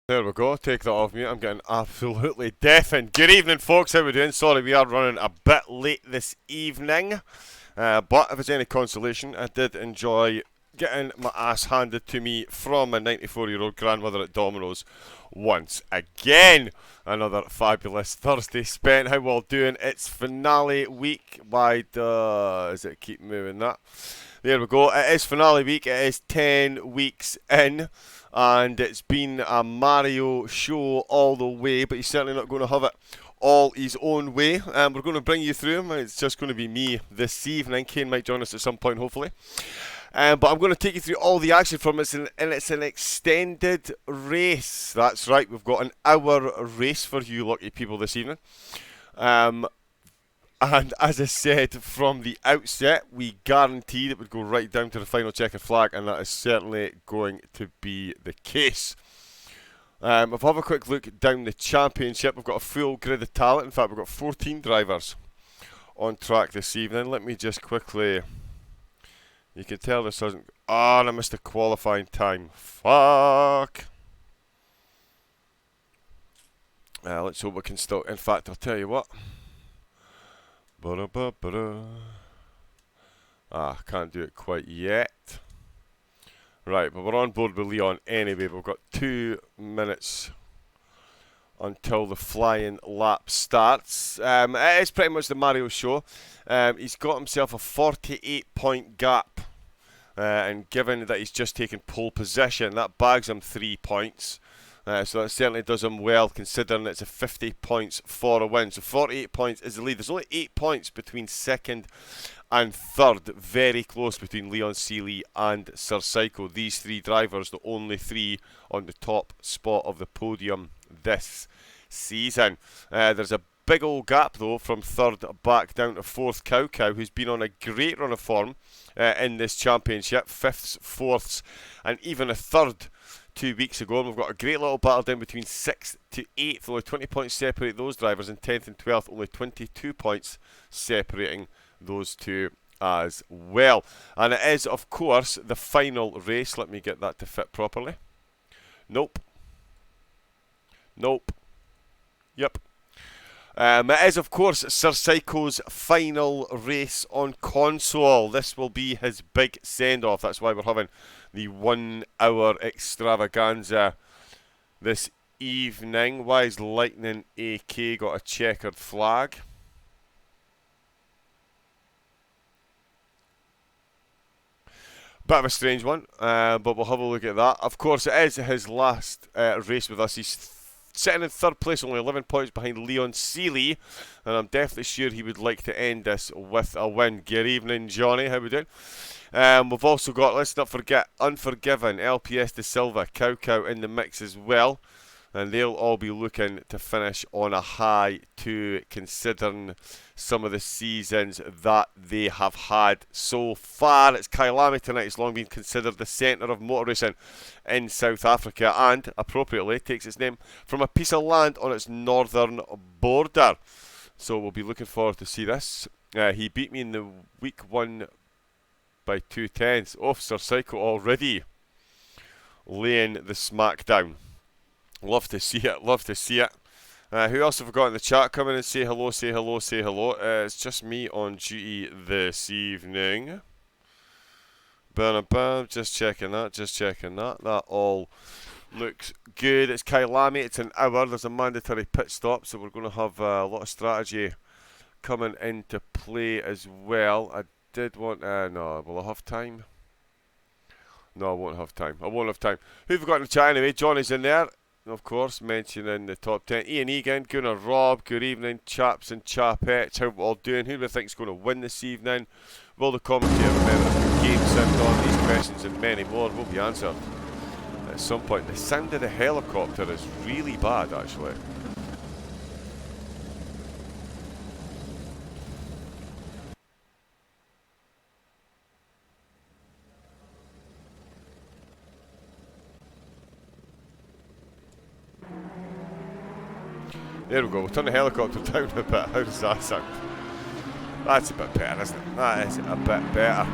There we go, take that off mute. I'm getting absolutely deafened. Good evening, folks. How we doing? Sorry, we are running a bit late this evening. But if it's any consolation, I did enjoy getting my ass handed to me from my 94-year-old grandmother at Domino's once again. Another fabulous Thursday spent. How well doing? It's finale week. Why does it keep moving that? There we go. It is finale week. It is 10 weeks in. And it's been a Mario show all the way, but he's certainly not going to have it all his own way. We're going to bring you through him. It's just going to be me this evening. Kane might join us at some point, hopefully. But I'm going to take you through all the action from it, and it's an extended race. That's right, we've got an hour race for you lucky people this evening. And as I said from the outset, we guaranteed it would go right down to the final checkered flag, and that is certainly going to be the case. If I have a quick look down the championship, we've got a full grid of talent. In fact, we've got 14 drivers on track this evening. Let me just quickly... You can tell this doesn't... Oh, and I missed the qualifying time. Fuck! Let's hope we can still... In fact, I'll tell you what. Can't do it quite yet. Right, but we're on board with Leon anyway. We've got 2 minutes until the flying lap starts. It is pretty much the Mario show. He's got himself a 48-point gap. And given that he's just taken pole position, that bags him 3 points. So that certainly does him well, considering it's a 50 points for a win. So 48 points is the lead. There's only 8 points between second and third. Very close between Leon Seeley and Sir Psycho. These 3 drivers, the only 3 on the top spot of the podium this season. There's a big old gap, though, from third back down to fourth. Cow, who's been on a great run of form in this championship. Fifths, fourths, and even a third 2 weeks ago, and we've got a great little battle down between 6th to 8th. Only 20 points separate those drivers, and 10th and 12th, only 22 points separating those two as well. And it is, of course, the final race. Let me get that to fit properly. Nope. Yep. It is, of course, Sir Psycho's final race on console. This will be his big send-off. That's why we're having the 1 hour extravaganza this evening. Why has Lightning AK got a checkered flag? Bit of a strange one, but we'll have a look at that. Of course, it is his last race with us. He's sitting in third place, only 11 points behind Leon Seeley, and I'm definitely sure he would like to end this with a win. Good evening, Johnny. How we doing? We've also got, let's not forget, Unforgiven, LPS De Silva, Cow in the mix as well. And they'll all be looking to finish on a high too, considering some of the seasons that they have had so far. It's Kailami tonight. It's long been considered the centre of motor racing in South Africa, and appropriately takes its name from a piece of land on its northern border. So we'll be looking forward to see this. He beat me in the week 1 by 2/10. Oh, Sir Psycho already laying the smackdown. Love to see it, love to see it. Who else have we got in the chat? Come in and say hello, say hello, say hello. It's just me on duty this evening. Bam, just checking that, That all looks good. It's Kailami, it's an hour. There's a mandatory pit stop, so we're going to have a lot of strategy coming into play as well. I did want... no, will I have time? No, I won't have time. Who have we got in the chat anyway? Johnny's in there. Of course, mentioning the top 10. Ian Egan, Gunnar Rob, good evening, chaps and chapettes. How are we all doing? Who do we think is going to win this evening? Will the commentator remember a few games sound on? These questions and many more will be answered at some point. The sound of the helicopter is really bad, actually. There we go, we'll turn the helicopter down a bit. How does that sound? That's a bit better, isn't it? That is a bit better.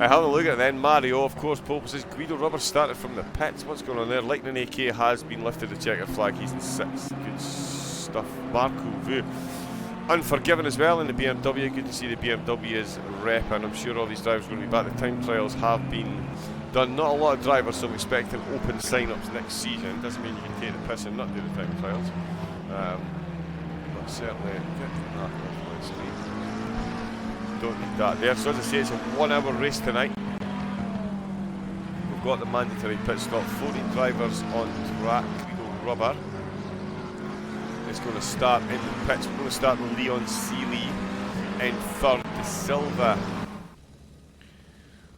Having a look at it then, Mario, of course, pole position. Guido Rubber started from the pits. What's going on there? Lightning AK has been lifted to checkered flag. He's in 6th. Good stuff. Marco Vu. Unforgiven as well in the BMW. Good to see the BMW is repping. I'm sure all these drivers are going to be back. The time trials have been done. Not a lot of drivers, so I'm expecting open sign-ups next season. Doesn't mean you can take the piss and not do the time trials. But certainly get that off my screen. Don't need that there. So as I say, it's a 1 hour race tonight. We've got the mandatory pit stop. 14 drivers on track. Guido Rubber. It's going to start in the pits. We're going to start with Leon Seeley in 3rd. De Silva.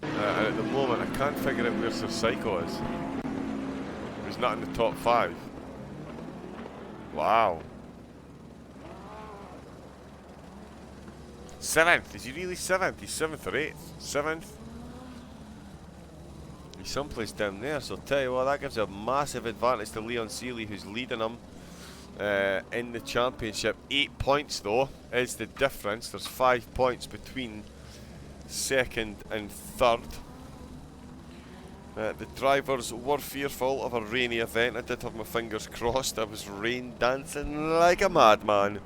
And at the moment, I can't figure out where Sir Psycho is. He's not in the top 5. Wow. 7th. Is he really 7th? He's 7th or 8th. 7th. He's someplace down there. So I'll tell you what, that gives a massive advantage to Leon Seeley, who's leading him in the championship. 8 points though is the difference. There's 5 points between 2nd and 3rd. The drivers were fearful of a rainy event. I did have my fingers crossed. I was rain dancing like a madman.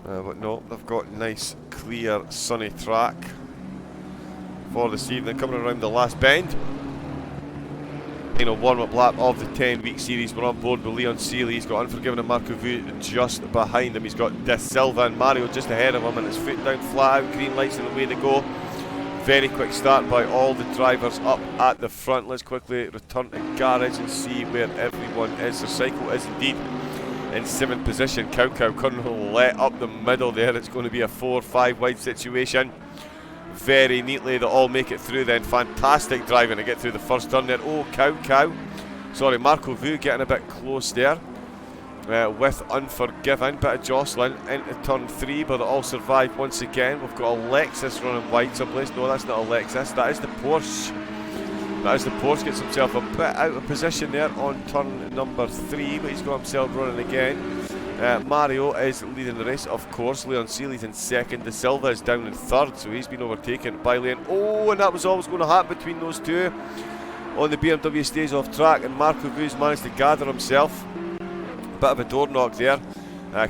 But no, they've got nice, clear, sunny track for this evening. Coming around the last bend. Warm-up lap of the 10-week series. We're on board with Leon Seeley. He's got Unforgiven and Marco Vu just behind him. He's got De Silva and Mario just ahead of him, and his foot down, flat out, green lights and away they go. Very quick start by all the drivers up at the front. Let's quickly return to garage and see where everyone is. The cycle is indeed in 7th position. Cow couldn't let up the middle there. It's going to be a 4-5 wide situation. Very neatly, they all make it through then. Fantastic driving to get through the first turn there. Oh, Cow. Sorry, Marco Vu getting a bit close there with Unforgiven. Bit of jostling into turn 3, but they all survive once again. We've got a Lexus running wide someplace. No, that's not a Lexus. That is the Porsche. That is the Porsche. Gets himself a bit out of position there on turn number 3, but he's got himself running again. Mario is leading the race, of course. Leon Seeley's in 2nd. De Silva is down in 3rd, so he's been overtaken by Leon. Oh, and that was always going to happen between those two. On the BMW stays off track, and Marco Vu's managed to gather himself. Bit of a door knock there.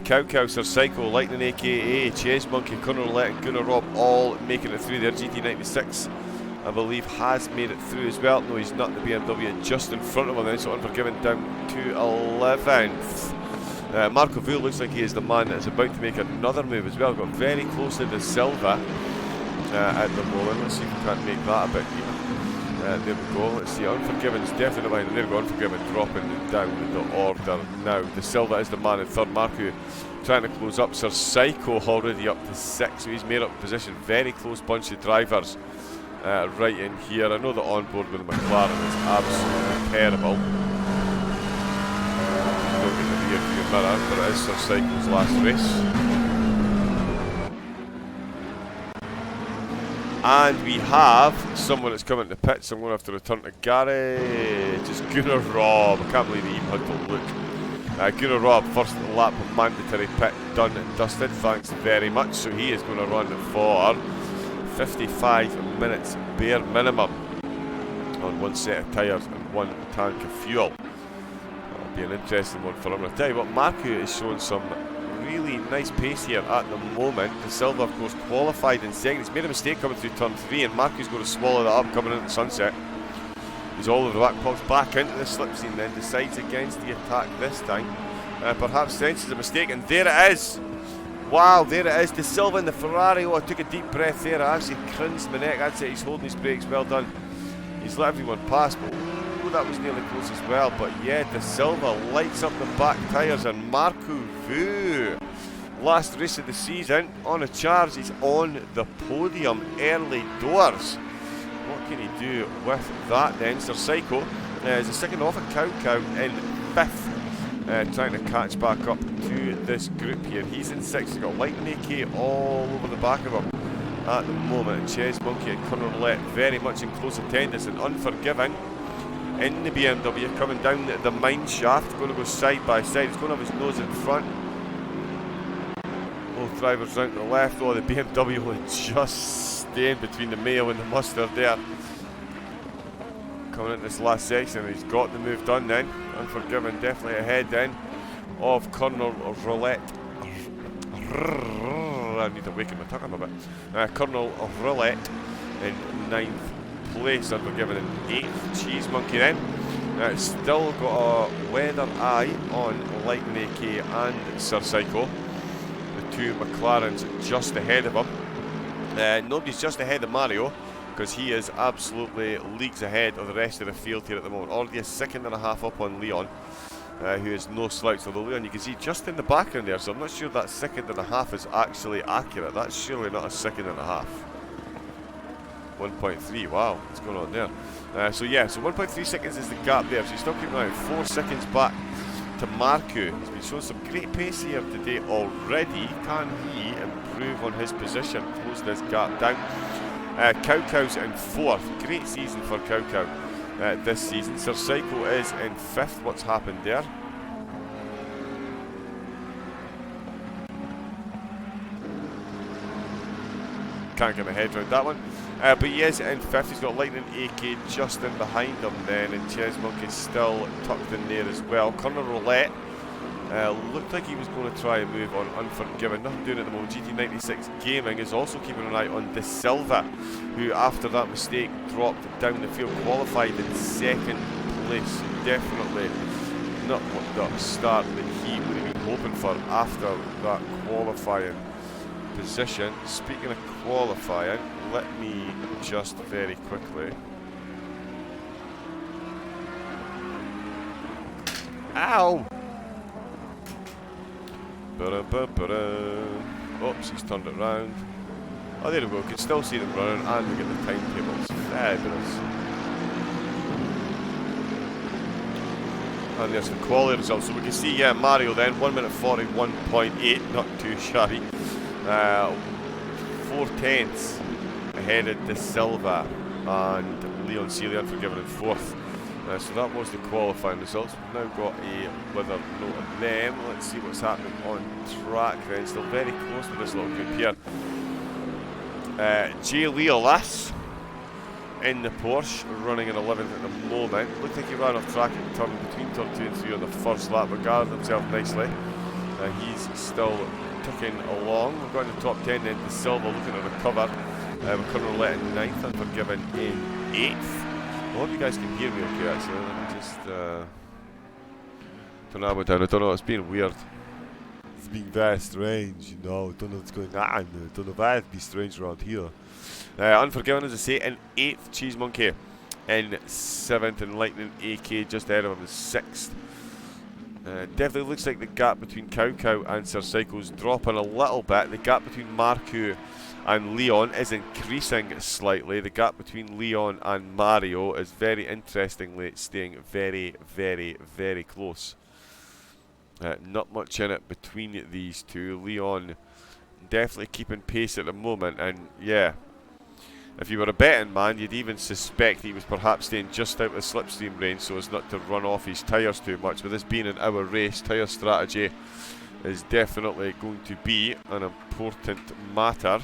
Cow, Sir Psycho, Lightning aka Chase Monkey, Connor Let and Gunnar Robb all making it through there. GT96, I believe, has made it through as well. No, he's not. The BMW just in front of him then, so Unforgiven down to 11th. Marco Vu looks like he is the man that is about to make another move as well. Got very close to De Silva at the moment. Let's see if we can't make that a bit even. There we go. Let's see. Unforgiven's definitely behind. There we go. Unforgiven dropping down the order now. De Silva is the man in 3rd. Marco trying to close up. Sir Psycho already up to 6th, so he's made up position. Very close bunch of drivers right in here. I know the onboard with the McLaren is absolutely terrible. Mirror, but it is Sir Psycho's last race. And we have someone that's coming to pits. I'm going to have to return to garage. It's Gunnar Robb. I can't believe he even had to look. Gunnar Robb, first lap of mandatory pit done and dusted. Thanks very much. So he is going to run for 55 minutes bare minimum on one set of tyres and one tank of fuel. Be an interesting one for him. I'll tell you what, Marco is showing some really nice pace here at the moment. De Silva, of course, qualified in 2nd. He's made a mistake coming through turn 3, and Marco's going to swallow that up coming into the sunset. He's all over the back, pops back into the slipstream, then decides against the attack this time. Perhaps senses a mistake, and there it is. Wow, there it is. De Silva in the Ferrari. Oh, I took a deep breath there. I actually cringed my neck. That's it. He's holding his brakes. Well done. He's let everyone pass, but that was nearly close as well. But yeah, De Silva lights up the back tyres, and Marco Vu, last race of the season, on a charge. He's on the podium early doors. What can he do with that then? Sir Psycho is a second off at Cow in 5th, trying to catch back up to this group here. He's in 6th. He's got Lightning AK all over the back of him at the moment. And Chess Monkey and Connor Let very much in close attendance, and Unforgiven in the BMW coming down the mine shaft, going to go side by side. He's going to have his nose in front. Both drivers round to the left. Oh, the BMW will just staying between the mayo and the mustard there. Coming into this last section, he's got the move done then. Unforgiven, definitely ahead then of Colonel Roulette. I need to waken my tongue up a bit. Colonel Roulette in 9th place, Unforgiven in 8th. Cheese Monkey then. Still got a weather eye on Lightning AK and Sir Psycho. The two McLarens just ahead of him. Nobody's just ahead of Mario, because he is absolutely leagues ahead of the rest of the field here at the moment. Already a second and a half up on Leon, who is no slouch. Although Leon, you can see just in the background there, so I'm not sure that second and a half is actually accurate. That's surely not a second and a half. 1.3, wow, what's going on there? So 1.3 seconds is the gap there, so he's still keeping out 4 seconds back to Marku. He's been showing some great pace here today already. Can he improve on his position, close this gap down? Cow Cow's in 4th. Great season for Cow Cow this season. Sir Psycho is in 5th. What's happened there? Can't get my head around that one. But he is in 5th. He's got Lightning AK just in behind him then, and Cheese Monkey still tucked in there as well. Colonel Roulette looked like he was going to try and move on Unforgiven. Nothing doing at the moment. GT96 Gaming is also keeping an eye on De Silva, who after that mistake dropped down the field, qualified in 2nd place. Definitely not the start that he would have been hoping for after that qualifying position. Speaking of qualifying, let me just very quickly. Ow! Oops, he's turned it round. Oh, there we go. We can still see them running, and we get the timetables. Fabulous. And there's the quality results. So we can see, Mario then, 1 minute 41.8, not too shabby. 4 tenths ahead of De Silva and Leon Sealy, Unforgiven in 4th. So that was the qualifying results. We've now got a weather note on them. Let's see what's happening on track then. Still very close to this little group here. J. Leolas in the Porsche, running in 11th at the moment. Looked like he ran off track at turn between turn 2 and 3 on the first lap, but guarded himself nicely. He's still ticking along. We've got in the top 10 then. De Silva looking to recover. We're Colonel Roulette in 9th, Unforgiven in 8th. I hope you guys can hear me okay, actually. Let me just turn that one down. I don't know, it's being weird. It's being very strange, you know. I don't know what's going on. I don't know why it'd be strange around here. Unforgiven, as I say, in 8th. Cheese Monkey in 7th, and Lightning AK just ahead of him in 6th. Definitely looks like the gap between Cow Cow and Sir Psycho's dropping a little bit. The gap between Marku and Leon is increasing slightly. The gap between Leon and Mario is very interestingly staying very, very, very close. Not much in it between these two. Leon definitely keeping pace at the moment, and yeah, if you were a betting man, you'd even suspect he was perhaps staying just out of the slipstream range so as not to run off his tyres too much. With this being an hour race, tyre strategy is definitely going to be an important matter.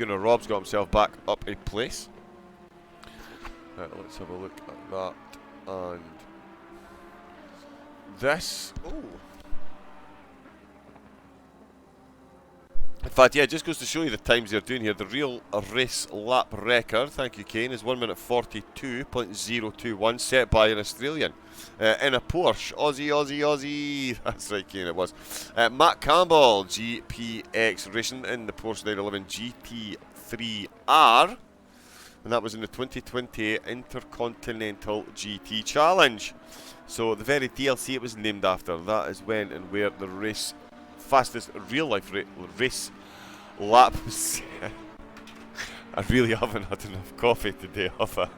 Rob's got himself back up a place. Let's have a look at that. And this. Oh. In fact, yeah, it just goes to show you the times they're doing here. The real race lap record, thank you Kane, is 1 minute 42.021, set by an Australian in a Porsche. Aussie. That's right, Kane, it was. Matt Campbell, GPX Racing in the Porsche 911 GT3R. And that was in the 2020 Intercontinental GT Challenge. So the very DLC it was named after, that is when and where the race fastest real-life race lap was. I really haven't had enough coffee today, have I?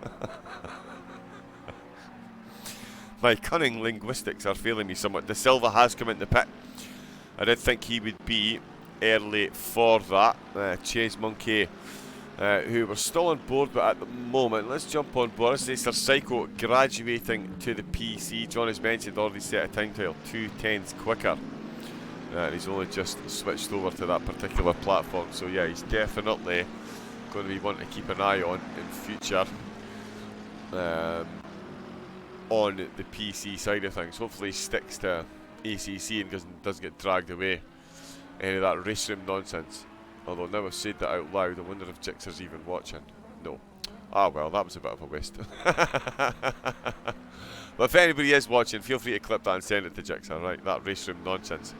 My cunning linguistics are failing me somewhat. De Silva has come into the pit. I did think he would be early for that. Cheese Monkey, who we're still on board, but at the moment, let's jump on board. This is Sir Psycho graduating to the PC. John has mentioned already set a time trial 2 tenths quicker And he's only just switched over to that particular platform. So yeah, he's definitely going to be one to keep an eye on in future on the PC side of things. Hopefully he sticks to ACC and doesn't get dragged away any of that race room nonsense. Although now I've said that out loud, I wonder if Jixer's even watching. No. Ah well, that was a bit of a waste. But if anybody is watching, feel free to clip that and send it to Jixer, right? That race room nonsense.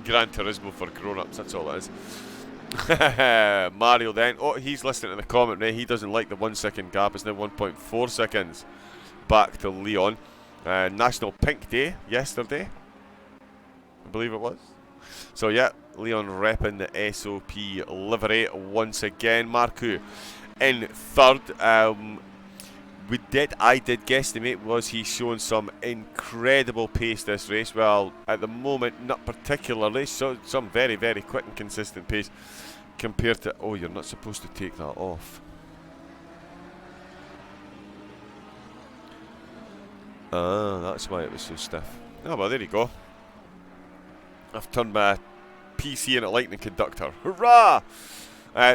Gran Turismo for grown-ups, that's all it is. Mario then. Oh, he's listening to the commentary. He doesn't like the 1 second gap. It's now 1.4 seconds back to Leon. National Pink Day yesterday, I believe it was. So yeah, Leon repping the SOP livery once again. Marku in third. I did guesstimate, was he showing some incredible pace this race? Well, at the moment, not particularly. So some very, very quick and consistent pace compared to... Oh, you're not supposed to take that off. Ah, that's why it was so stiff. Oh, well, there you go. I've turned my PC into lightning conductor. Hurrah!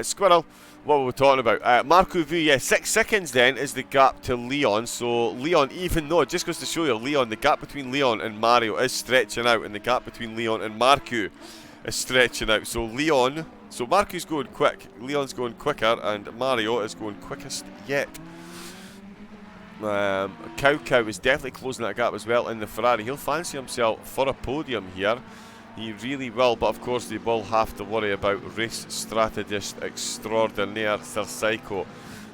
Squirrel. What were we talking about? Marco V, yeah, 6 seconds then is the gap to Leon. So Leon, even though, it just goes to show you, Leon, the gap between Leon and Mario is stretching out, and the gap between Leon and Marco is stretching out. So Marco's going quick, Leon's going quicker, and Mario is going quickest yet. Cow is definitely closing that gap as well in the Ferrari. He'll fancy himself for a podium here. He really will, but of course they will have to worry about race strategist extraordinaire Sir Psycho.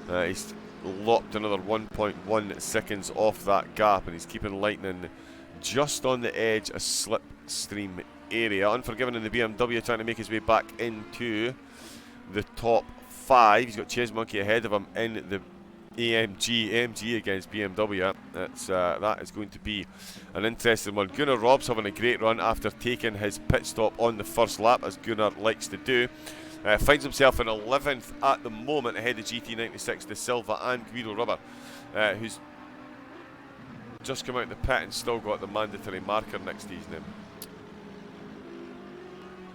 He's lopped another 1.1 seconds off that gap, and he's keeping Lightning just on the edge of slipstream area. Unforgiven in the BMW, trying to make his way back into the top 5. He's got Chase Monkey ahead of him in the AMG against BMW. That is going to be an interesting one. Gunnar Rob's having a great run after taking his pit stop on the first lap, as Gunnar likes to do. Finds himself in 11th at the moment, ahead of GT96, De Silva and Guido Rubber, who's just come out of the pit and still got the mandatory marker next to his name.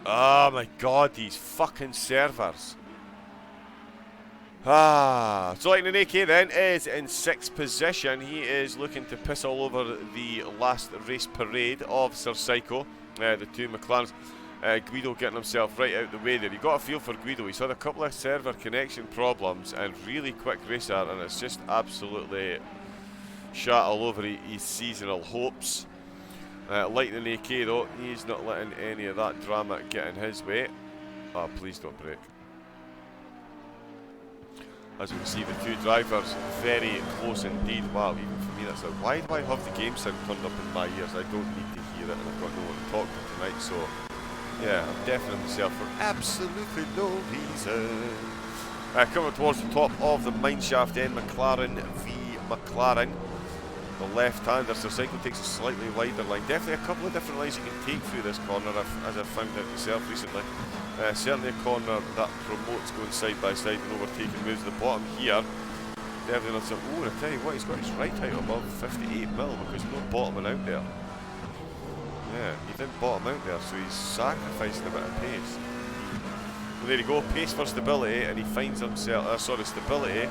Oh my god, these fucking servers. So Lightning AK then is in 6th position. He is looking to piss all over the last race parade of Sir Psycho, the two McLarens. Guido getting himself right out the way there. You got a feel for Guido. He's had a couple of server connection problems and really quick racer, and it's just absolutely shot all over his seasonal hopes. Lightning AK though, he's not letting any of that drama get in his way. Oh, please don't break. As we can see, the two drivers very close indeed. Wow, even for me that's like, why do I have the game sound turned up in my ears? I don't need to hear it, and I've got no one to talk to tonight, so yeah, I'm deafening myself for absolutely no reason. Coming towards the top of the mineshaft then, McLaren v McLaren. The left-hander, Sir Cycle takes a slightly wider line. Definitely a couple of different lines you can take through this corner, as I've found out myself recently. Certainly a corner that promotes going side by side and overtaking moves. The bottom here, definitely not some. Oh, I tell you what, he's got his right height above 58 mil because no bottoming out there. Yeah, he didn't bottom out there, so he's sacrificing a bit of pace. Well, there you go, pace for stability, and he finds himself, stability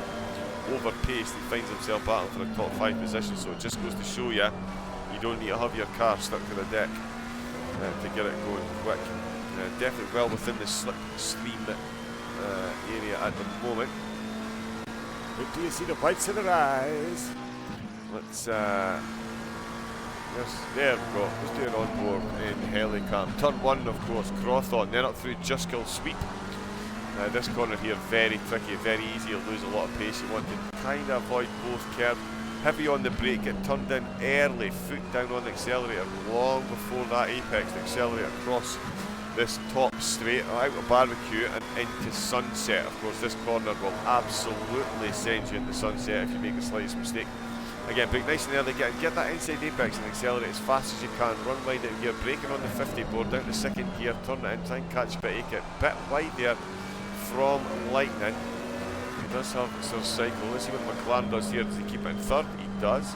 over pace, he finds himself battling for a top 5 position. So it just goes to show you, you don't need to have your car stuck to the deck to get it going quick. Definitely well within the slipstream area at the moment. But do you see the whites of their eyes? Let's yes, there we go. Let's do it on board in Helicam. Turn 1, of course, Crowthorne, then up through Juskill Sweep. This corner here, very tricky, very easy to lose a lot of pace. You want to kind of avoid both curves. Heavy on the brake, get turned in early, foot down on the accelerator, long before that apex, the accelerator across this top straight, out of Barbecue and into Sunset. Of course, this corner will absolutely send you into Sunset if you make the slightest mistake. Again, brake nice and early, get that inside apex and accelerate as fast as you can. Run wide out here, braking on the 50 board, down to 2nd gear, turn it in, try and catch a bit of it. Bit wide there from Lightning. He does have Sir Cycle. Let's see what McLaren does here. Does he keep it in 3rd? He does.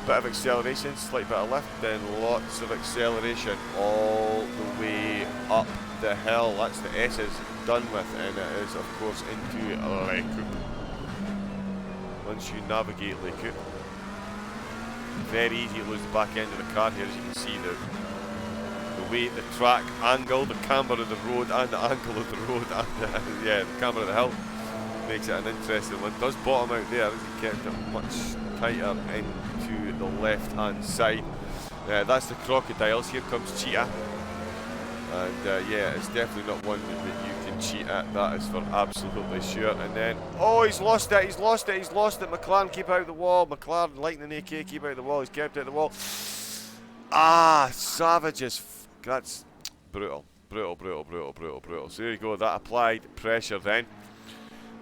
Bit of acceleration, slight bit of lift, then lots of acceleration all the way up the hill. That's the S's done with, and it is of course into Le Coupe. Once you navigate Le Coupe, very easy to lose the back end of the car here. As you can see, the way the track angle, the camber of the road, and the angle of the road, and yeah, the camber of the hill makes it an interesting one. It does bottom out there as he kept it much tighter into the left hand side. That's the crocodiles. Here comes Cheetah, and yeah, it's definitely not one that you can cheat at, that is for absolutely sure. And then, oh, he's lost it, he's lost it, he's lost it. McLaren, keep out the wall. McLaren, Lightning AK, keep out the wall. He's kept out the wall. Ah, savages. That's brutal, brutal, brutal, brutal, brutal, brutal. So there you go, that applied pressure then.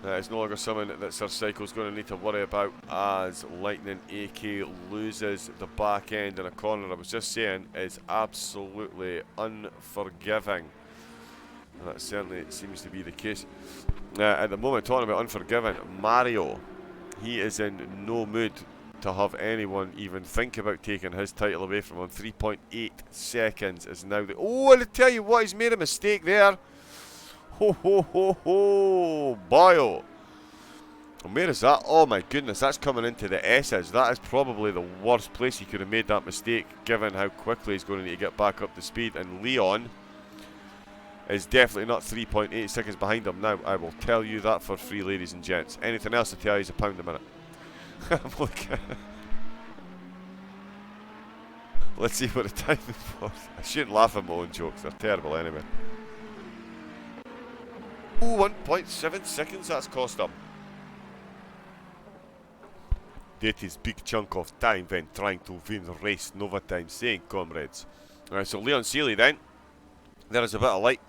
It's no longer something that Sir Psycho's going to need to worry about as Lightning AK loses the back end in a corner. I was just saying, is absolutely unforgiving. And that certainly seems to be the case. At the moment, talking about unforgiving, Mario, he is in no mood to have anyone even think about taking his title away from him. 3.8 seconds is now the... Oh, I'll tell you what, he's made a mistake there. Ho ho ho ho, boyo. And where is that? Oh my goodness, that's coming into the S's. That is probably the worst place he could have made that mistake, given how quickly he's going to need to get back up to speed. And Leon is definitely not 3.8 seconds behind him now. I will tell you that for free, ladies and gents. Anything else to tell you is £1 a minute. Let's see what the time was. I shouldn't laugh at my own jokes, they're terrible anyway. Ooh, 1.7 seconds that's cost him. That is big chunk of time when trying to win race Nova time saying, comrades. Alright, so Leon Seeley then. There is a bit of light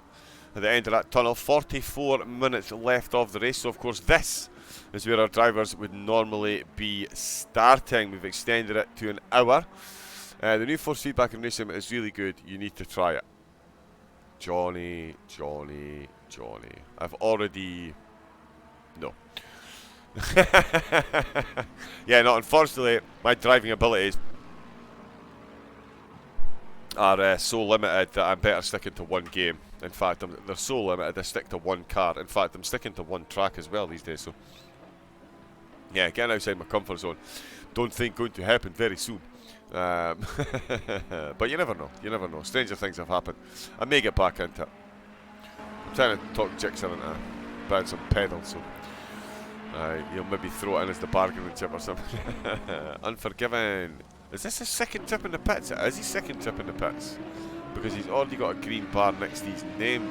at the end of that tunnel. 44 minutes left of the race. So of course this is where our drivers would normally be starting. We've extended it to an hour. The new force feedback in racing is really good. You need to try it. Johnny. I've already... No. Yeah, no, unfortunately, my driving abilities are so limited that I'm better sticking to one game. In fact, they're so limited, I stick to one car. In fact, I'm sticking to one track as well these days. So, yeah, getting outside my comfort zone. Don't think going to happen very soon. But you never know. You never know. Stranger things have happened. I may get back into it. I'm trying to talk Jixer into buying some pedals, so you'll maybe throw it in as the bargaining chip or something. Unforgiven. Is this his second trip in the pits? It is his second trip in the pits, because he's already got a green bar next to his name.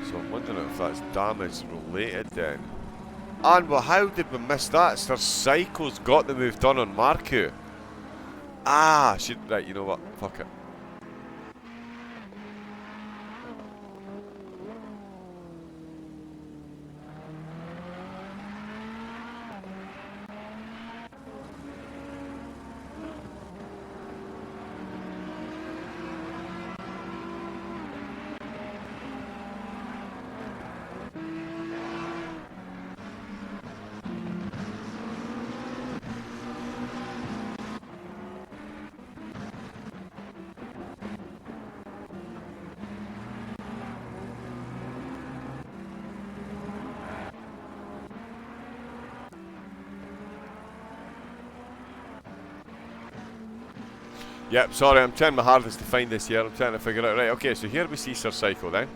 So I'm wondering if that's damage related then. And well, how did we miss that? Sir Psycho's got the move done on Marku. Ah, right, you know what? Fuck it. Yep, sorry, I'm trying my hardest to find this here. I'm trying to figure out. Right, okay, so here we see Sir Psycho then.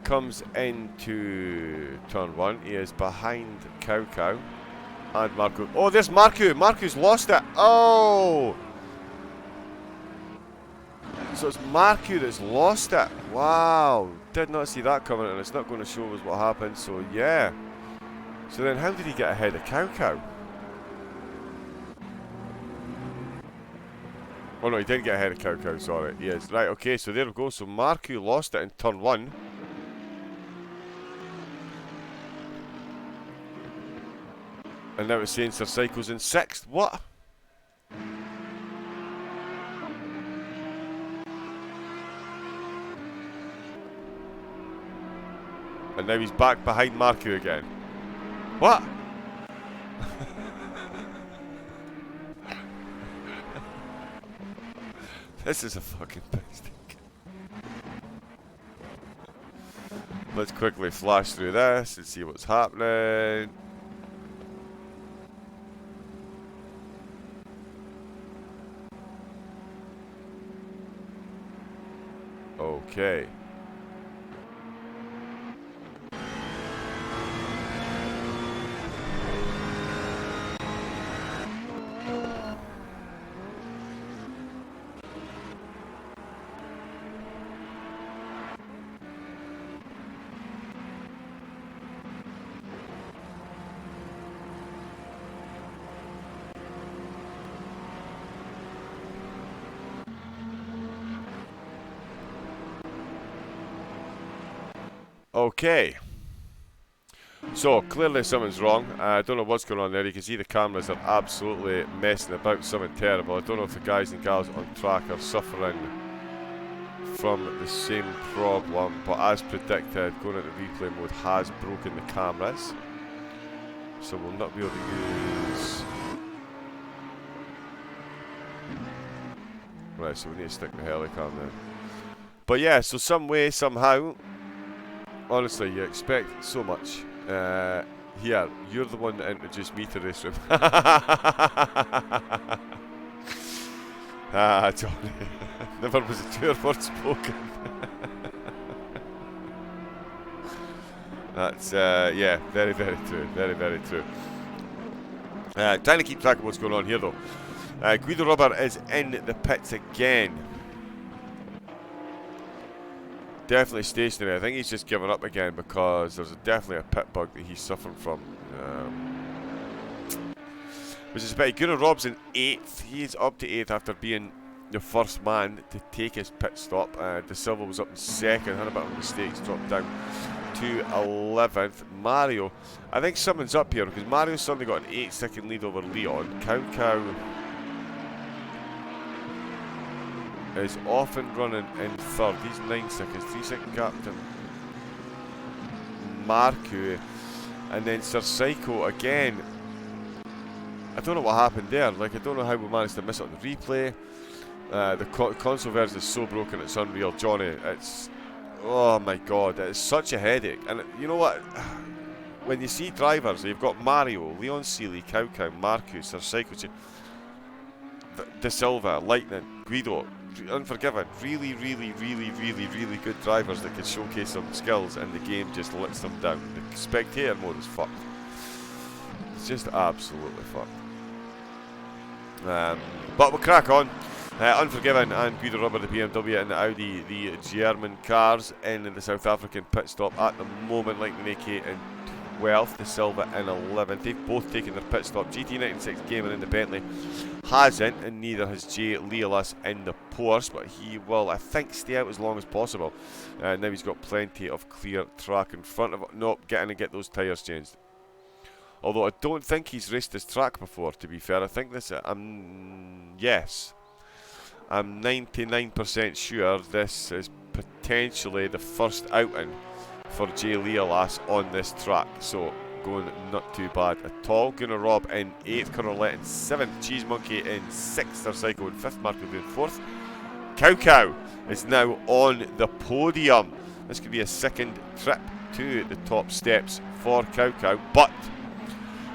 Comes into turn 1. He is behind Cow Cow and Marku. Oh, there's Marku. Marku's lost it. Oh! So it's Marku that's lost it. Wow. Did not see that coming, and it's not going to show us what happened. So, yeah. So then how did he get ahead of Cow Cow? Oh no, he didn't get ahead of Cow Cow, sorry. He is. Right, okay, so there we go. So Marku lost it in turn 1. And now it's saying Sir Psycho's in 6th. What? And now he's back behind Marku again. What? This is a fucking piss take. Let's quickly flash through this and see what's happening. Okay. Okay. So, clearly something's wrong. I don't know what's going on there. You can see the cameras are absolutely messing about, something terrible. I don't know if the guys and gals on track are suffering from the same problem, but as predicted, going into replay mode has broken the cameras. So we'll not be able to use... Right, so we need to stick the helicam there. But yeah, so some way, somehow, honestly, you expect so much. Here, you're the one that introduced me to this room. Ah, Johnny. Never was a truer word spoken. That's, yeah, very, very true. Very, very true. Trying to keep track of what's going on here, though. Guido Rubber is in the pits again. Definitely stationary. I think he's just given up again because there's definitely a pit bug that he's suffering from. Which is a bit. Guido Rob's in 8th. He's up to 8th after being the first man to take his pit stop. De Silva was up in 2nd, had a bit of mistakes, dropped down to 11th. Mario, I think something's up here because Mario's suddenly got an 8-second lead over Leon. Cow is often running in 3rd. He's 9 seconds, 3-second gap to Marku, and then Sir Psycho again. I don't know what happened there. Like, I don't know how we managed to miss it on the replay. The console version is so broken, it's unreal. Johnny, it's... Oh my god, it's such a headache. And you know what? When you see drivers, you've got Mario, Leon Seeley, Cow, Marcus, Sir Psycho, De Silva, Lightning, Guido, Unforgiven. Really, really, really, really, really good drivers that can showcase some skills, and the game just lets them down. The spectator mode is fucked. It's just absolutely fucked. But we'll crack on. Unforgiven and Guido Rubber, the BMW, and the Audi, the German cars, in the South African pit stop at the moment. Lightning AK in 12th, De Silva in 11th. They've both taken their pit stop. GT96 Gamer in the Bentley hasn't, and neither has Jay Leolas in the Porsche, but he will, I think, stay out as long as possible. Now he's got plenty of clear track in front of him. Nope, get in and get those tyres changed. Although I don't think he's raced this track before, to be fair. I think this, yes. I'm 99% sure this is potentially the first outing for Jay Leolas on this track. So, going not too bad at all. Gunnar Rob in 8th, Cornelette in 7th, Cheese Monkey in 6th, Sir Psycho in 5th, Marco in 4th. Cow is now on the podium. This could be a second trip to the top steps for Cow, but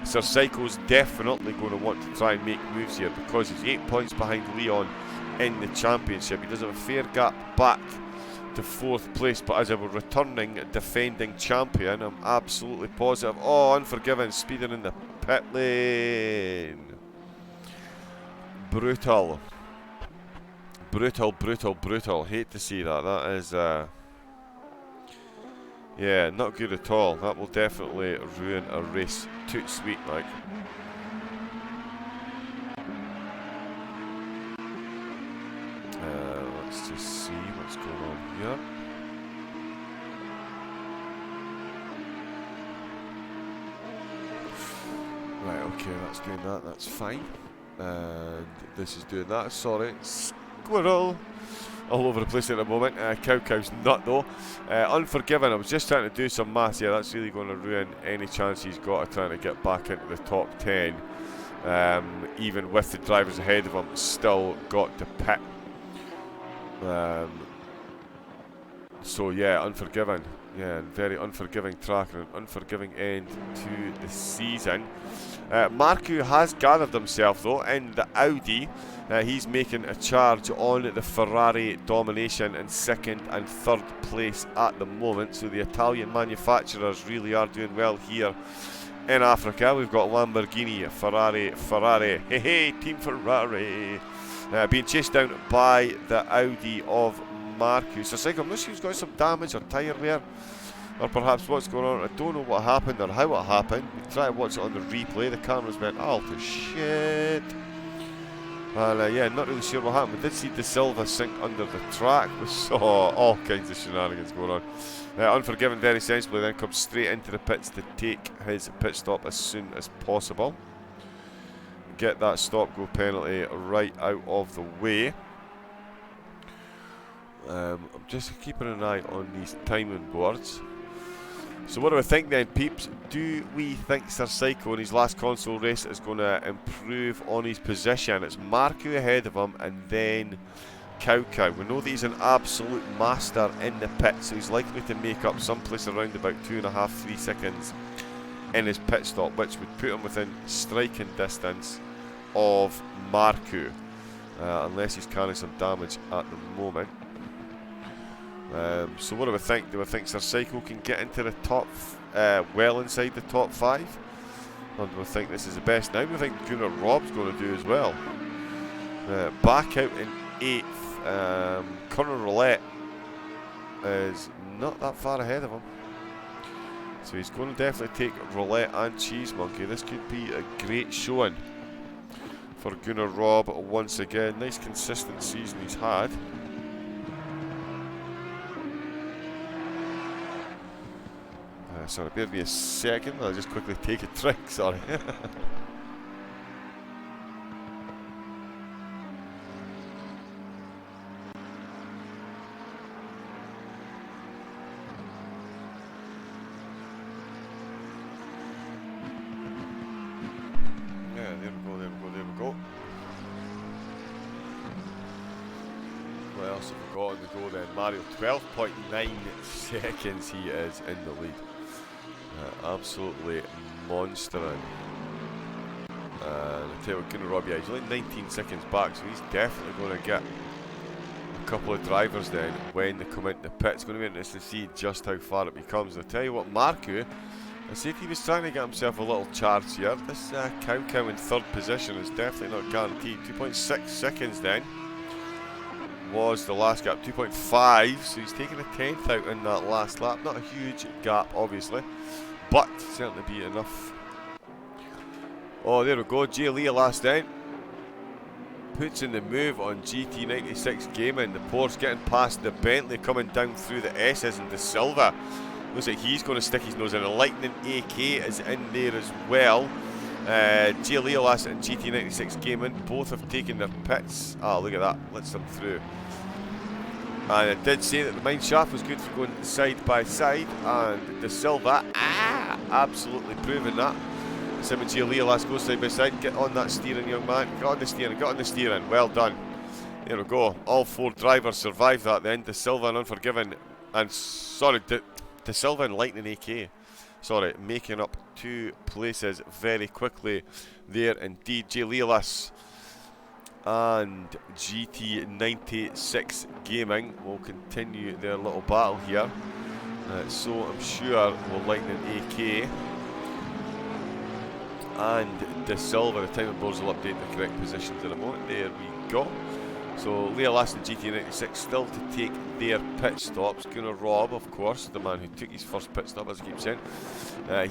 Sir Psycho's definitely going to want to try and make moves here because he's 8 points behind Leon in the championship. He does have a fair gap back to 4th place, but as a returning defending champion, I'm absolutely positive. Oh, Unforgiven speeding in the pit lane. Brutal. Brutal, brutal, brutal. Hate to see that. That is yeah, not good at all. That will definitely ruin a race. Too sweet, like. Let's just see what's going on here. Right, okay, that's doing that. That's fine. And this is doing that. Sorry, squirrel. All over the place at the moment. Cow's nut though. Unforgiven, I was just trying to do some maths. Yeah, that's really going to ruin any chance he's got of trying to get back into the top 10. Even with the drivers ahead of him, still got to pit. So yeah, unforgiving. Yeah, very unforgiving track and an unforgiving end to the season. Marku has gathered himself though in the Audi. He's making a charge on the Ferrari domination in second and third place at the moment. So the Italian manufacturers really are doing well here in Africa. We've got Lamborghini, Ferrari, hey hey, Team Ferrari, being chased down by the Audi of Marku. So Psycho, I'm not sure he's got some damage or tyre wear, or perhaps what's going on. I don't know what happened or how it happened. We try to watch it on the replay. The cameras went all to shit. And yeah, not really sure what happened. We did see De Silva sink under the track. We saw all kinds of shenanigans going on. Unforgiven very sensibly then comes straight into the pits to take his pit stop as soon as possible. Get that stop-go penalty right out of the way. I'm just keeping an eye on these timing boards. So what do we think then, peeps? Do we think Sir Psycho in his last console race is going to improve on his position? It's Marku ahead of him and then Cow. We know that he's an absolute master in the pit, so he's likely to make up someplace around about 2.5-3 seconds in his pit stop, which would put him within striking distance of Marku, unless he's carrying some damage at the moment. So what do we think? Do we think Sir Psycho can get into the top, well inside the top 5? Or do we think this is the best now? We think Gunnar Rob's going to do as well. Back out in 8th. Conor Roulette is not that far ahead of him. So he's going to definitely take Roulette and Cheese Monkey. This could be a great showing for Gunnar Rob once again. Nice consistent season he's had. Sorry, bear me a second, I'll just quickly take a drink, sorry. Yeah, there we go. What else have we got on the go then? Mario, 12.9 seconds he is in the lead. Absolutely monstering. I tell you what, Gunnar Rob, yeah, he's only 19 seconds back, so he's definitely going to get a couple of drivers then when they come into the pit. It's going to be interesting to see just how far it becomes. And I tell you what, Marku, I said he was trying to get himself a little charge here. This Cow in 3rd position is definitely not guaranteed. 2.6 seconds then was the last gap. 2.5, so he's taking a 10th out in that last lap. Not a huge gap, obviously, but certainly be enough. Oh, there we go. Jay Leah last then puts in the move on GT96 Gaming. The Porsche getting past the Bentley, coming down through the S's, and De Silva looks like he's going to stick his nose in. A Lightning AK is in there as well. Jay Leah last and GT96 Gaming both have taken their pits. Ah, look at that, lets them through. And it did say that the mine shaft was good for going side by side, and De Silva, absolutely proving that. Simon G. Leah last go side by side. Get on that steering, young man. Get on the steering, get on the steering. Well done. There we go. All 4 drivers survived that then. De Silva and Unforgiven, and sorry, De Silva and Lightning AK. Sorry, making up 2 places very quickly there indeed. J. Leolas and GT96 Gaming will continue their little battle here. So I'm sure we'll Lightning AK and De Silva, the timing boards will update the correct positions in a moment. There we go. So Leah Last and GT96 still to take their pit stops. Gunnar Rob, of course, the man who took his first pit stop, as I keep saying.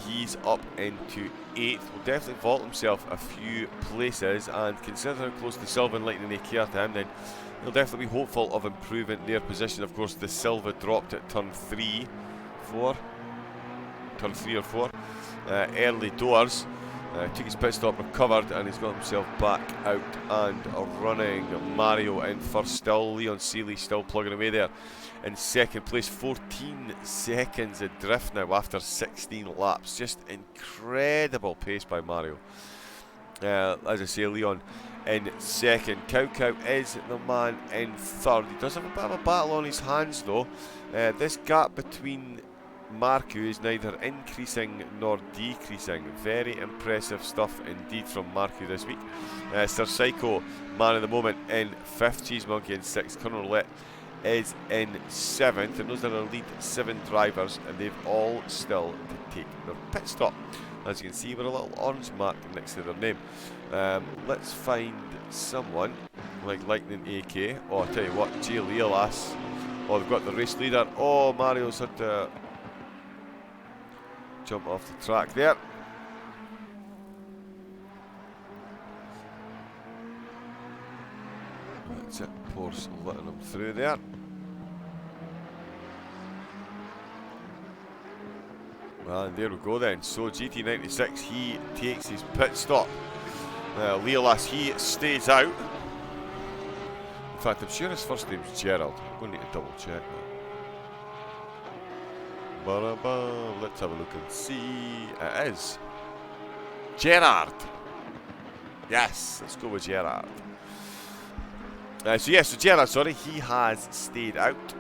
He's up into 8th. Will definitely vault himself a few places, and considering how close De Silva and Lightning AK are to him, then he'll definitely be hopeful of improving their position. Of course, De Silva dropped at turn 3 or 4, early doors. Took his pit stop, recovered, and he's got himself back out and running. Mario in first still. Leon Seeley still plugging away there in second place. 14 seconds adrift now after 16 laps. Just incredible pace by Mario. As I say, Leon in second. Cow is the man in third. He does have a bit of a battle on his hands though. This gap between Marku is neither increasing nor decreasing. Very impressive stuff indeed from Marku this week. Sir Psycho, man of the moment, in 5th. Cheese Monkey in 6th. Colonel Roulette is in 7th. And those are our lead 7 drivers, and they've all still to take their pit stop. As you can see, with a little orange mark next to their name. Let's find someone like Lightning AK. Oh, I'll tell you what, J. Leolas. Oh, they've got the race leader. Oh, Mario's had to jump off the track there. That's it, Porsche letting them through there. Well, and there we go then. So GT96, he takes his pit stop. Leolas, he stays out. In fact, I'm sure his first name's Gerald. I'm going to need to double check that. Let's have a look and see. It is Gerard. Yes, let's go with Gerard. So Gerard, sorry, he has stayed out.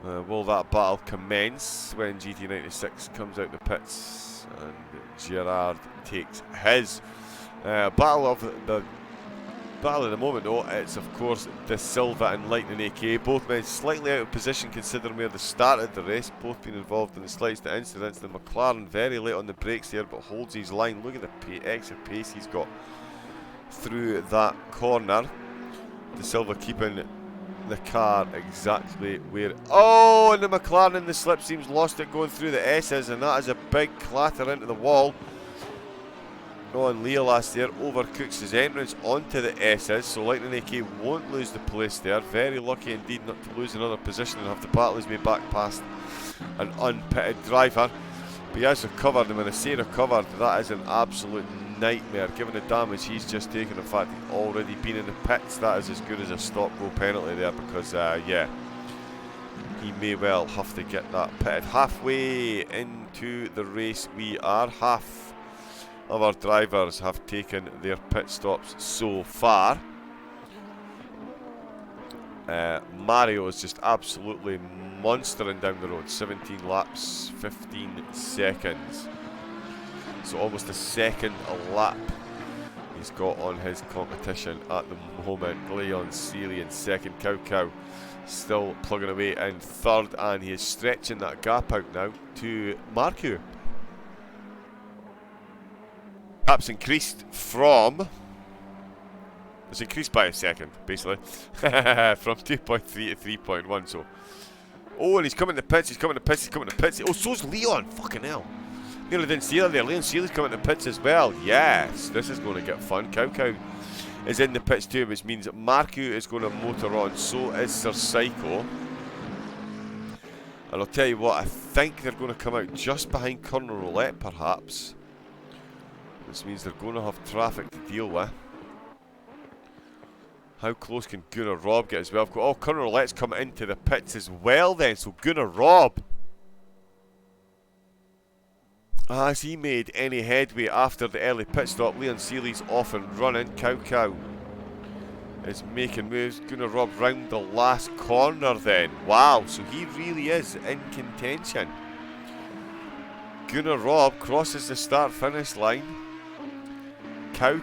Will that battle commence when GT96 comes out the pits and Gerard takes his? Battle of the moment though, it's of course De Silva and Lightning AK. Both men slightly out of position considering where they started the race. Both been involved in the slightest incidents. The McLaren very late on the brakes here, but holds his line. Look at the extra pace he's got through that corner. De Silva keeping the car exactly where... Oh, and the McLaren in the slipstreams lost it going through the S's, and that is a big clatter into the wall. Oh, and Leolas there overcooks his entrance onto the S's, so Lightning AK won't lose the place there. Very lucky indeed not to lose another position and have to battle his way back past an unpitted driver. But he has recovered, and when I say recovered, that is an absolute nightmare. Given the damage he's just taken, in fact he's already been in the pits, that is as good as a stop-go penalty there, because yeah, he may well have to get that pitted. Halfway into the race we are. Half of our drivers have taken their pit stops so far. Mario is just absolutely monstering down the road. 17 laps, 15 seconds. So almost a second a lap he's got on his competition at the moment. Leon Sealy in second. Cow still plugging away in third, and he is stretching that gap out now to Marku. Gap's increased from... It's increased by a second, basically. From 2.3 to 3.1, so... Oh, and he's coming to pits, he's coming to pits, he's coming to pits. Oh, so's Leon! Fucking hell. Nearly didn't see that there. Leon Sealy's coming to pits as well. Yes, this is going to get fun. Cow is in the pits too, which means Marku is going to motor on. So is Sir Psycho. And I'll tell you what, I think they're going to come out just behind Colonel Roulette, perhaps. Which means they're going to have traffic to deal with. How close can Gunnar Robb get as well? Oh, Colonel Roulette's coming into the pits as well then. So Gunnar Robb, has he made any headway after the early pit stop? Leon Sealy's off and running. Cow is making moves. Gunnar Robb round the last corner then. Wow, so he really is in contention. Gunnar Robb crosses the start-finish line. Cow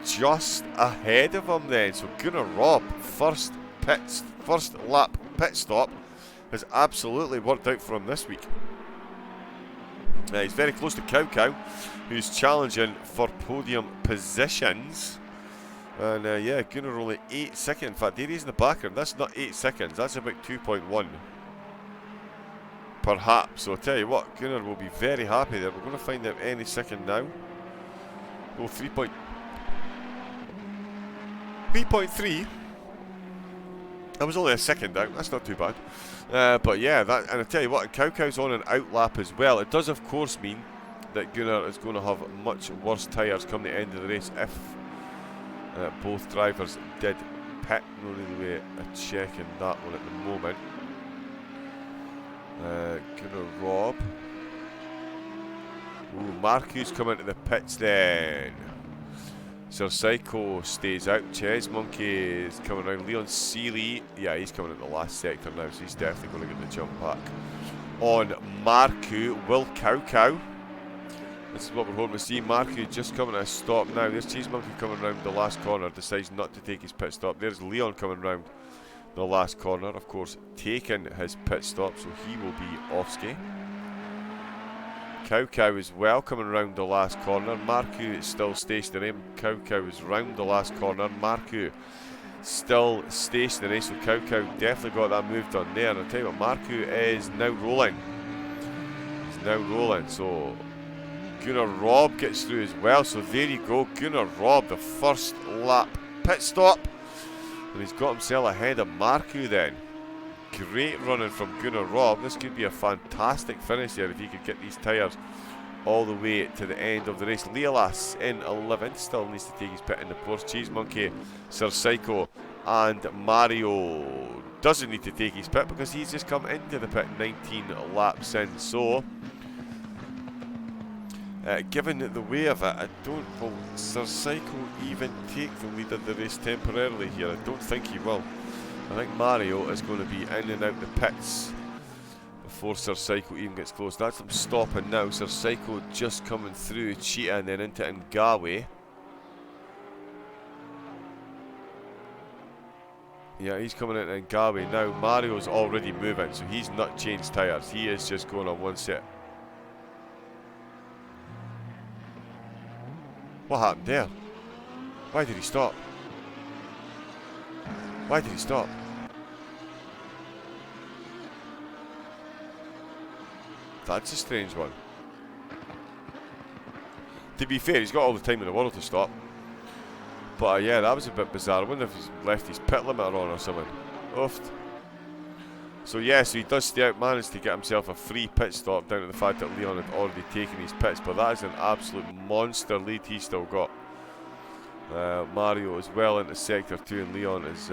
just ahead of him then. So Gunnar Robb, first lap pit stop, has absolutely worked out for him this week. He's very close to Cow, who's challenging for podium positions. And yeah, Gunnar only 8 seconds. In fact, there he is in the background. That's not 8 seconds, that's about 2.1. Perhaps. So I'll tell you what, Gunnar will be very happy there. We're going to find out any second now. Oh, 3.3. That was only a second out. That's not too bad. But yeah, that, and I tell you what, Cow's on an out lap as well. It does, of course, mean that Gunnar is going to have much worse tyres come the end of the race if both drivers did pit. No really way of checking that one at the moment. Gunnar Robb. Ooh, Marku's coming to the pits then. Sir Psycho stays out. Ches Monkey is coming around. Leon Seeley, yeah, he's coming in the last sector now, so he's definitely going to get the jump back on Marku. Will Cow Cow. This is what we're hoping to see. Marku just coming at a stop now. There's Cheese Monkey coming round the last corner. Decides not to take his pit stop. There's Leon coming round the last corner. Of course, taking his pit stop, so he will be off-ski. Cow Cow as well coming round the last corner. Marku is still stationary. Cow Cow is round the last corner. Marku still stationary, so Cow Cow definitely got that move done there. And I'll tell you what, Marku is now rolling. He's now rolling, so Gunnar Robb gets through as well, so there you go. Gunnar Robb, the first lap pit stop, and he's got himself ahead of Marku then. Great running from Gunnar Robb. This could be a fantastic finish here if he could get these tyres all the way to the end of the race. Leolas in 11th, still needs to take his pit in the Porsche. Cheese Monkey, Sir Psycho and Mario doesn't need to take his pit because he's just come into the pit 19 laps in, so given the way of it, I don't will Sir Psycho even take the lead of the race temporarily here. I don't think he will. I think Mario is going to be in and out the pits before Sir Psycho even gets close. That's him stopping now. Sir Psycho just coming through Cheetah and then into Ngawe. Yeah, he's coming into Ngawe now. Mario's already moving, so he's not changed tyres. He is just going on one set. What happened there? Why did he stop? Why did he stop? That's a strange one. To be fair, he's got all the time in the world to stop. But yeah, that was a bit bizarre. I wonder if he's left his pit limiter on or something. Oofed. So yeah, so he does stay out, managed to get himself a free pit stop down to the fact that Leon had already taken his pits. But that is an absolute monster lead he's still got. Mario is well into sector 2 and Leon is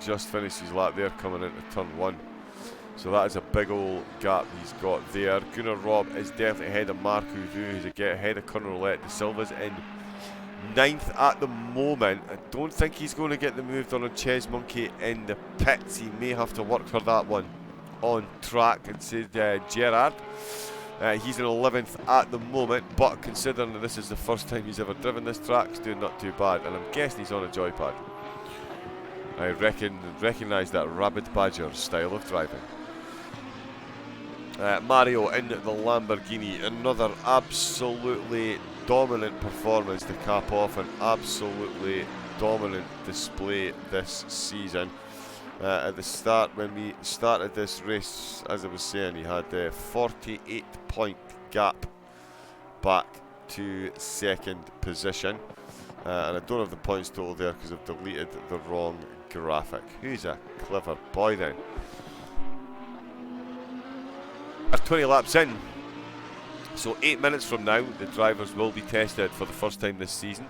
just finished his lap there coming into turn 1. So that is a big old gap he's got there. Gunnar Robb is definitely ahead of Marku, who's ahead of Colonel Roulette. De Silva's in 9th at the moment. I don't think he's going to get the move done on Ches Monkey in the pits. He may have to work for that one on track. It said Gerard. He's in 11th at the moment, but considering that this is the first time he's ever driven this track, he's doing not too bad. And I'm guessing he's on a joypad. I recognise that Rabid Badger style of driving. Mario in the Lamborghini, another absolutely dominant performance to cap off an absolutely dominant display this season. At the start, when we started this race, as I was saying, he had a 48-point gap back to second position. And I don't have the points total there because I've deleted the wrong graphic. Who's a clever boy then? We're 20 laps in, so 8 minutes from now the drivers will be tested for the first time this season,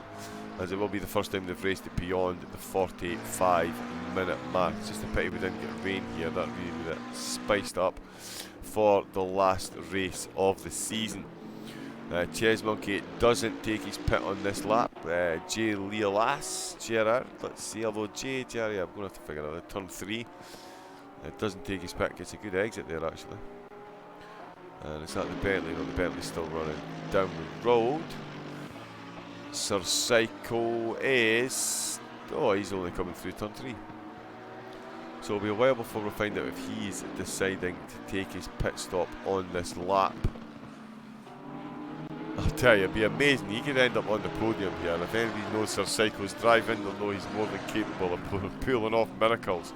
as it will be the first time they've raced it beyond the 45-minute mark. It's just a pity we didn't get rain here. That really would have spiced up for the last race of the season. Ches Monkey doesn't take his pit on this lap. J. Leolas, Gerard, let's see, although J. Jerry, I'm going to have to figure out the turn 3. Doesn't take his pit, gets a good exit there actually. And it's at the Bentley, no, the Bentley's still running down the road. Sir Psycho is... oh, he's only coming through turn 3. So it'll be a while before we find out if he's deciding to take his pit stop on this lap. I'll tell you, it'd be amazing. He could end up on the podium here, and if anybody knows Sir Psycho's driving, they'll know he's more than capable of pulling off miracles.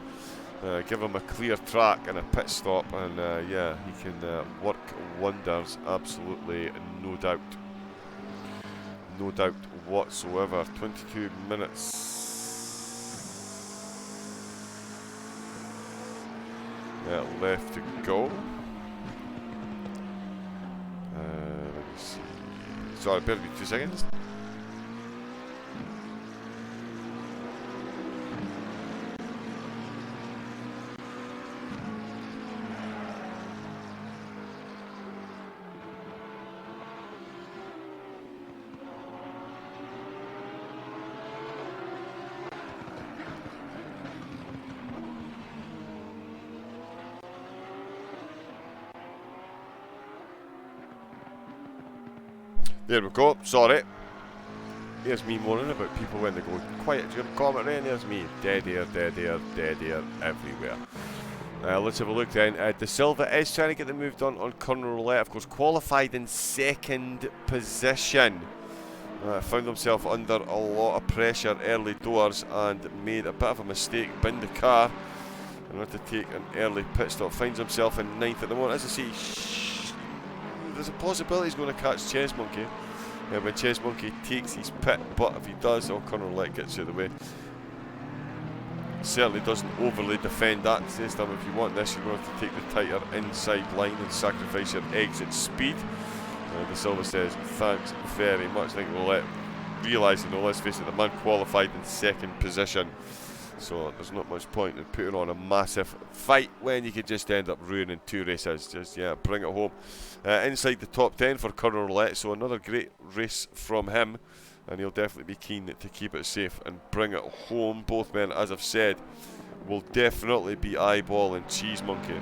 Give him a clear track and a pit stop, and yeah, he can work wonders, absolutely, no doubt. No doubt whatsoever. 22 minutes left to go. Let me see. Sorry, bear with me 2 seconds. There we go. Sorry. There's me moaning about people when they go quiet. Do you have a comment there? And there's me. Dead air, dead air, dead air everywhere. Let's have a look then. De Silva is trying to get the move done on Colonel Roulette. Of course, qualified in second position. Found himself under a lot of pressure early doors and made a bit of a mistake. Binned the car and had to take an early pit stop. Finds himself in 9th at the moment. As I say, there's a possibility he's going to catch Chess Monkey when Chess Monkey takes his pit. But if he does, Colonel Roulette gets out of the way. Certainly doesn't overly defend that. Says to him, if you want this, you're going to have to take the tighter inside line and sacrifice your exit speed. De Silva says, thanks very much. I think we'll realise, let's face it, the man qualified in second position. So there's not much point in putting on a massive fight when you could just end up ruining 2 races. Just, bring it home. Inside the top 10 for Colonel Roulette, so another great race from him. And he'll definitely be keen to keep it safe and bring it home. Both men, as I've said, will definitely be eyeballing Cheese Monkey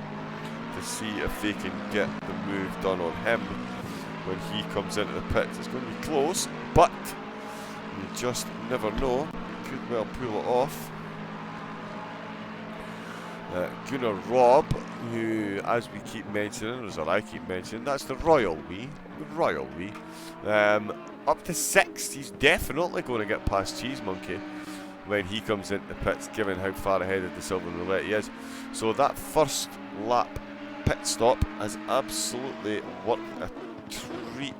to see if they can get the move done on him when he comes into the pits. It's going to be close, but you just never know. Could well pull it off. Gunnar Robb, who, as we keep mentioning, or I keep mentioning, that's the Royal We. The Royal We. Up to 6th, he's definitely going to get past Cheese Monkey when he comes into the pits, given how far ahead of the Silver Roulette he is. So that first lap pit stop has absolutely worked a treat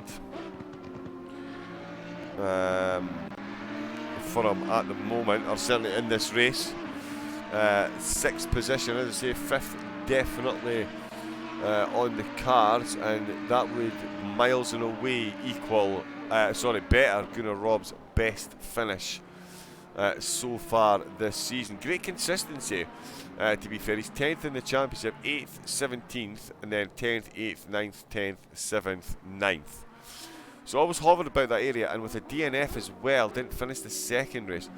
for him at the moment, or certainly in this race. 6th position, as I say, 5th definitely on the cards, and that would miles and away equal, better Gunnar Robb's best finish so far this season. Great consistency, to be fair. He's 10th in the championship, 8th, 17th, and then 10th, 8th, 9th, 10th, 7th, 9th. So I was hovered about that area, and with a DNF as well, didn't finish the second race.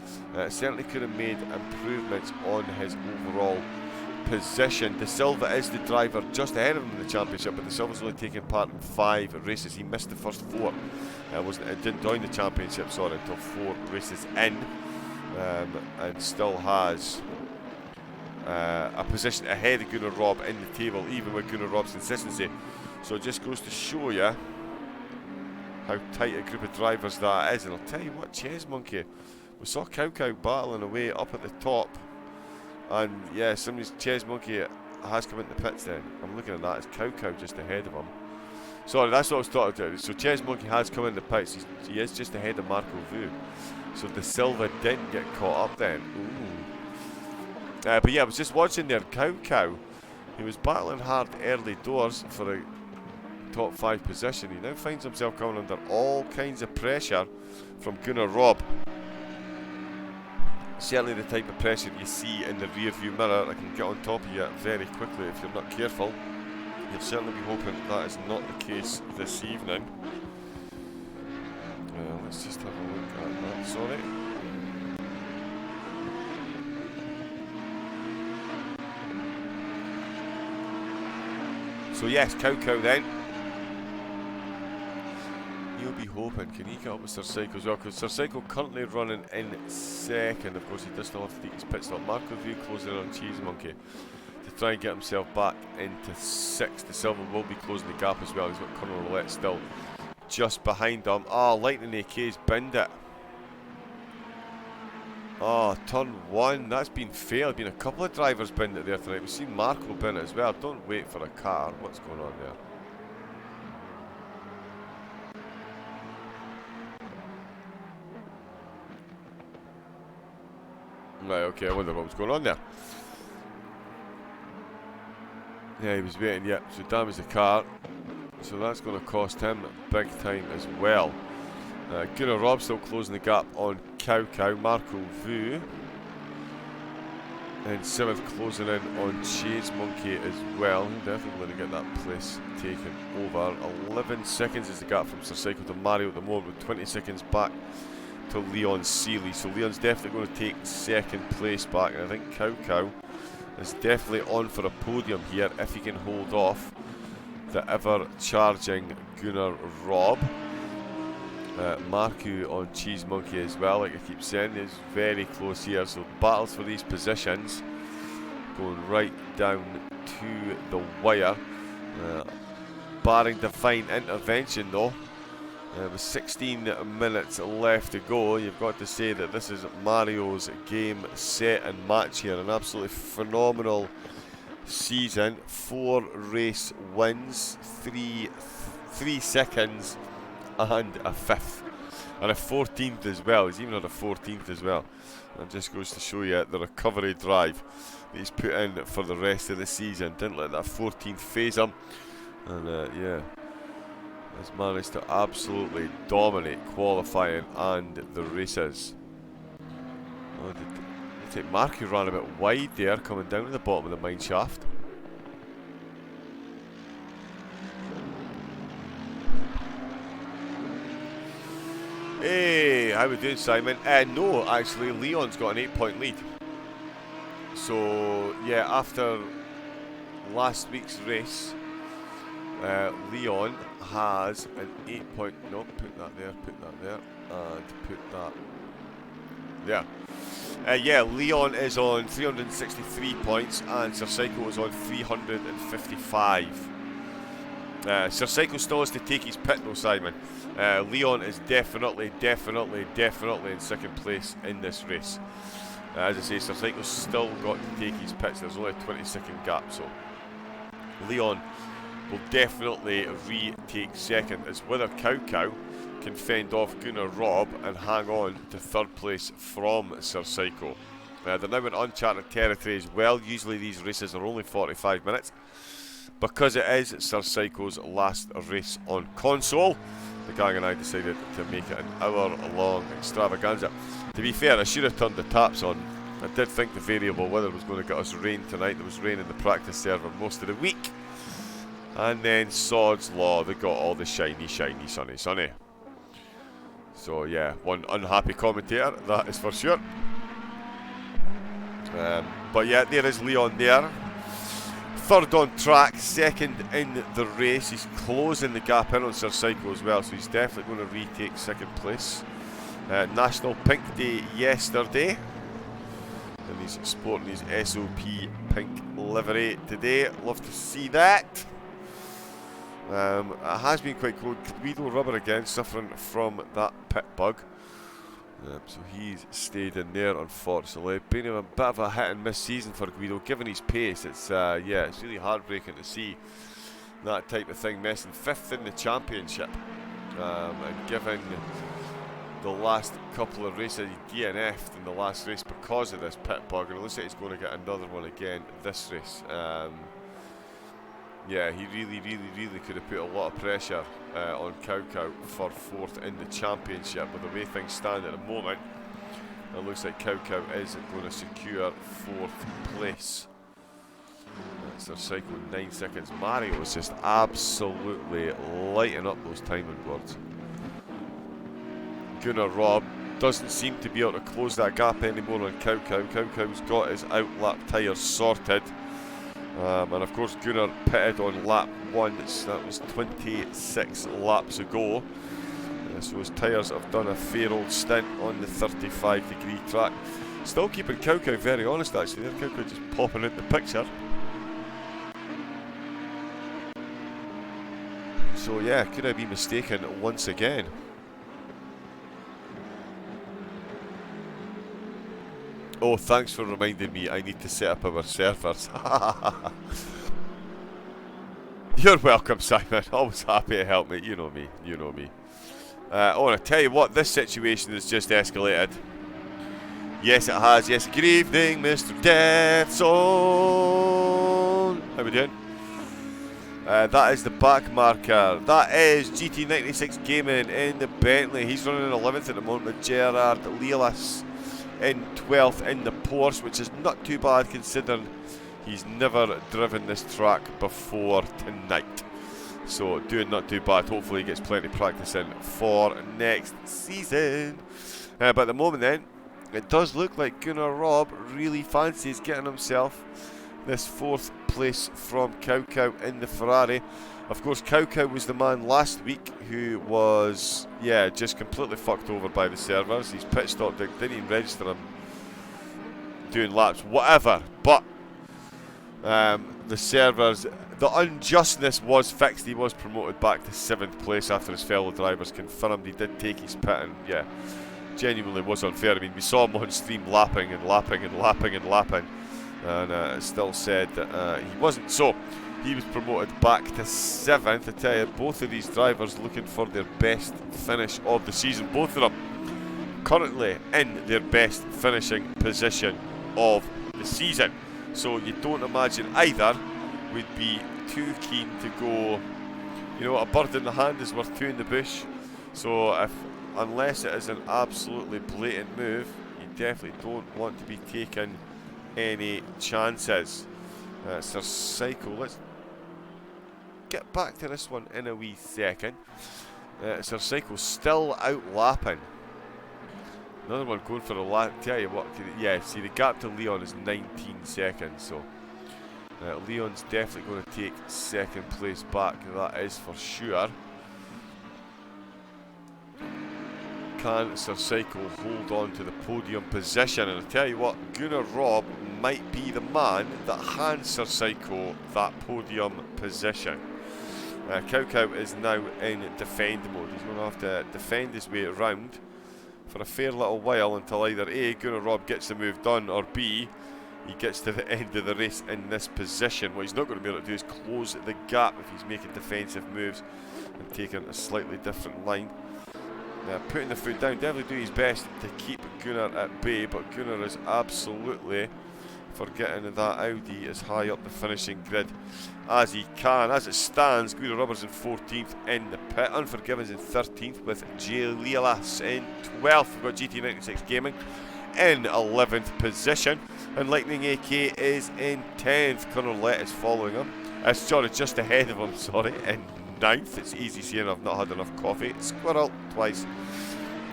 Certainly could have made improvements on his overall position. De Silva is the driver just ahead of him in the championship, but De Silva's only taken part in 5 races. He missed the first 4. Didn't join the championship, until 4 races in, and still has a position ahead of Gunnar Robb in the table, even with Gunnar Robb's consistency. So it just goes to show you how tight a group of drivers that is. And I'll tell you what, Chess Monkey, we saw Cow battling away up at the top, and yeah, somebody's Chess Monkey has come into the pits then. I'm looking at that, it's Cow just ahead of him. Sorry, that's what I was talking about. So Chess Monkey has come into the pits, he is just ahead of Marco Vu. So De Silva didn't get caught up then. Ooh. But yeah, I was just watching there, Cow. He was battling hard early doors for a top 5 position. He now finds himself coming under all kinds of pressure from Gunnar Robb. Certainly the type of pressure you see in the rear view mirror that can get on top of you very quickly if you're not careful. You'll certainly be hoping that is not the case this evening. Let's just have a look at that, sorry. So yes, Cow then. You'll be hoping, can he get up with Sir Psycho as well? Because Sir Psycho currently running in 2nd. Of course, he does still have to take his pit stop. Marco Vu closing in on Cheese Monkey to try and get himself back into 6th. De Silva will be closing the gap as well. He's got Colonel Roulette still just behind him. Lightning AK's binned it. Turn 1, that's been failed. Been a couple of drivers binned it there tonight. We've seen Marco bin it as well. Don't wait for a car. What's going on there? Right, okay, I wonder what was going on there. Yeah, he was waiting, yeah, so damaged the car. So that's going to cost him big time as well. Gunnar Robb still closing the gap on Cow, Marco Vu. And 7th closing in on Chase Monkey as well. Definitely going to get that place taken over. 11 seconds is the gap from Sir Psycho to Mario at the moment, with 20 seconds back to Leon Seeley. So Leon's definitely going to take 2nd place back, and I think Cow is definitely on for a podium here if he can hold off the ever-charging Gunnar Robb. Marku on Cheese Monkey as well, like I keep saying, is very close here. So battles for these positions going right down to the wire. Barring divine intervention though, with 16 minutes left to go, you've got to say that this is Mario's game, set and match here. An absolutely phenomenal season. 4 race wins, 3 seconds and a 5th. And a 14th as well. He's even on a 14th as well. That just goes to show you the recovery drive that he's put in for the rest of the season. Didn't let that 14th phase him. And yeah, has managed to absolutely dominate qualifying and the races. Oh, I think Marku ran a bit wide there, coming down to the bottom of the mine shaft. Hey, how we doing, Simon? No, actually, Leon's got an 8-point lead. So, yeah, after last week's race, Leon has an 8-point... No, put that there, and put that there. Yeah, Leon is on 363 points, and Sir Psycho is on 355. Sir Psycho still has to take his pit though, Simon. Leon is definitely in second place in this race. As I say, Sir Psycho's still got to take his pits. There's only a 20-second gap, so Leon will definitely retake second, as whether Cow can fend off Gunnar Robb and hang on to third place from Sir Psycho. They're now in uncharted territory as well. Usually these races are only 45 minutes. Because it is Sir Psycho's last race on console, the gang and I decided to make it an hour-long extravaganza. To be fair, I should have turned the taps on. I did think the variable weather was going to get us rain tonight. There was rain in the practice server most of the week. And then Sod's Law, they got all the shiny, sunny. So yeah, one unhappy commentator, that is for sure. But yeah, there is Leon there. Third on track, second in the race. He's closing the gap in on Sir Psycho as well, so he's definitely going to retake second place. National Pink Day yesterday, and he's sporting his SOP pink livery today. Love to see that. It has been quite cold. Guido Rubber again suffering from that pit bug. So he's stayed in there, unfortunately. Been a bit of a hit and miss season for Guido, given his pace. It's yeah, it's really heartbreaking to see that type of thing missing. 5th in the championship, and given the last couple of races, he DNF'd in the last race because of this pit bug, and it looks like he's going to get another one again this race. Yeah, he really could have put a lot of pressure on Cow for 4th in the championship. But the way things stand at the moment, it looks like Cow is going to secure 4th place. Sir Psycho 9 seconds. Mario is just absolutely lighting up those timing boards. Gunnar Robb doesn't seem to be able to close that gap anymore on Cow. Cow's got his outlap tyres sorted. And of course Gunnar pitted on lap 1, so that was 26 laps ago. So his tyres have done a fair old stint on the 35-degree track. Still keeping Cow very honest actually. There Cow just popping in the picture. So yeah, could I be mistaken once again? Oh, thanks for reminding me I need to set up our servers. You're welcome, Simon. Always happy to help me. You know me. Oh, and I tell you what, this situation has just escalated. Yes, it has. Yes, good evening, Mr. Death Zone. How we doing? That is the back marker. That is GT96 Gaming in the Bentley. He's running in 11th at the moment with Gerard Lealis in 12th in the Porsche, which is not too bad considering he's never driven this track before tonight. So doing not too bad. Hopefully he gets plenty of practice in for next season. But at the moment then, it does look like Gunnar Robb really fancies getting himself this 4th place from Cow in the Ferrari. Of course, Cow was the man last week who was, yeah, just completely fucked over by the servers. His pit stop didn't even register him doing laps, whatever. But the servers, the unjustness was fixed. He was promoted back to 7th place after his fellow drivers confirmed he did take his pit, and yeah, genuinely was unfair. I mean, we saw him on stream lapping and lapping and lapping and lapping, and it still said that he wasn't. So he was promoted back to 7th. I tell you, both of these drivers looking for their best finish of the season. Both of them currently in their best finishing position of the season. So you don't imagine either would be too keen to go, you know, a bird in the hand is worth two in the bush. So unless it is an absolutely blatant move, you definitely don't want to be taking any chances. Sir Psycho, let's get back to this one in a wee second. Sir Psycho still out lapping. Another one going for a lap. Tell you what, yeah, see the gap to Leon is 19 seconds, so Leon's definitely going to take 2nd place back, that is for sure. Can Sir Psycho hold on to the podium position? And I tell you what, Gunnar Robb might be the man that hands Sir Psycho that podium position. Cow is now in defend mode. He's going to have to defend his way around for a fair little while until either A, Gunnar Robb gets the move done, or B, he gets to the end of the race in this position. What he's not going to be able to do is close the gap if he's making defensive moves and taking a slightly different line. Putting the foot down, definitely do his best to keep Gunnar at bay, but Gunnar is absolutely forgetting that Audi is high up the finishing grid as he can. As it stands, Guido Roberts in 14th in the pit, Unforgiven's in 13th with J. Lelas in 12th. We've got GT96 Gaming in 11th position, and Lightning AK is in 10th. Colonel Lett is following him. Sorry, just ahead of him, sorry, in 9th. It's easy seeing I've not had enough coffee. Squirrel twice.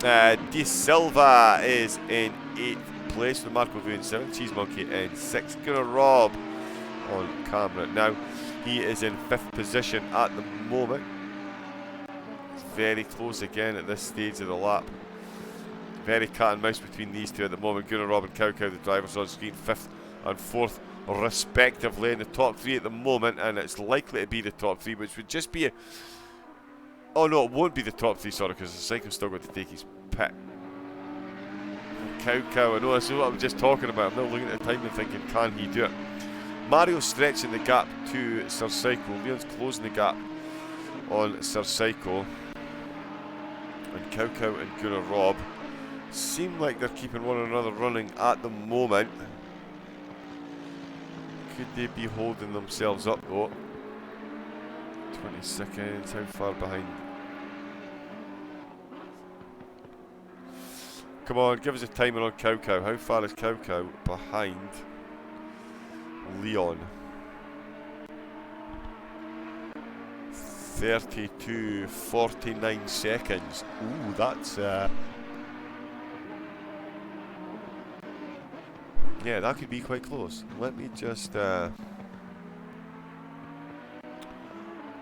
De Silva is in 8th place with Marco Vu in 7th. Cheese Monkey in 6th. Gunnar Robb on camera now. He is in 5th position at the moment. It's very close again at this stage of the lap. Very cat and mouse between these two at the moment. Gunnar Robb and Cow, the drivers on screen, 5th and 4th respectively in the top 3 at the moment, and it's likely to be the top 3, which would just be a... Oh no, it won't be the top 3, sorry, because the Psycho's still got to take his pit. Cow, I know this is what I'm just talking about. I'm not looking at the time and thinking, can he do it? Mario's stretching the gap to Sir Psycho. Leon's closing the gap on Sir Psycho. And Cow and Gunnar Robb seem like they're keeping one another running at the moment. Could they be holding themselves up though? 20 seconds, how far behind? Come on, give us a timer on Cow. How far is Cow behind Leon? 32:49 seconds. Ooh, that's yeah, that could be quite close. Let me just what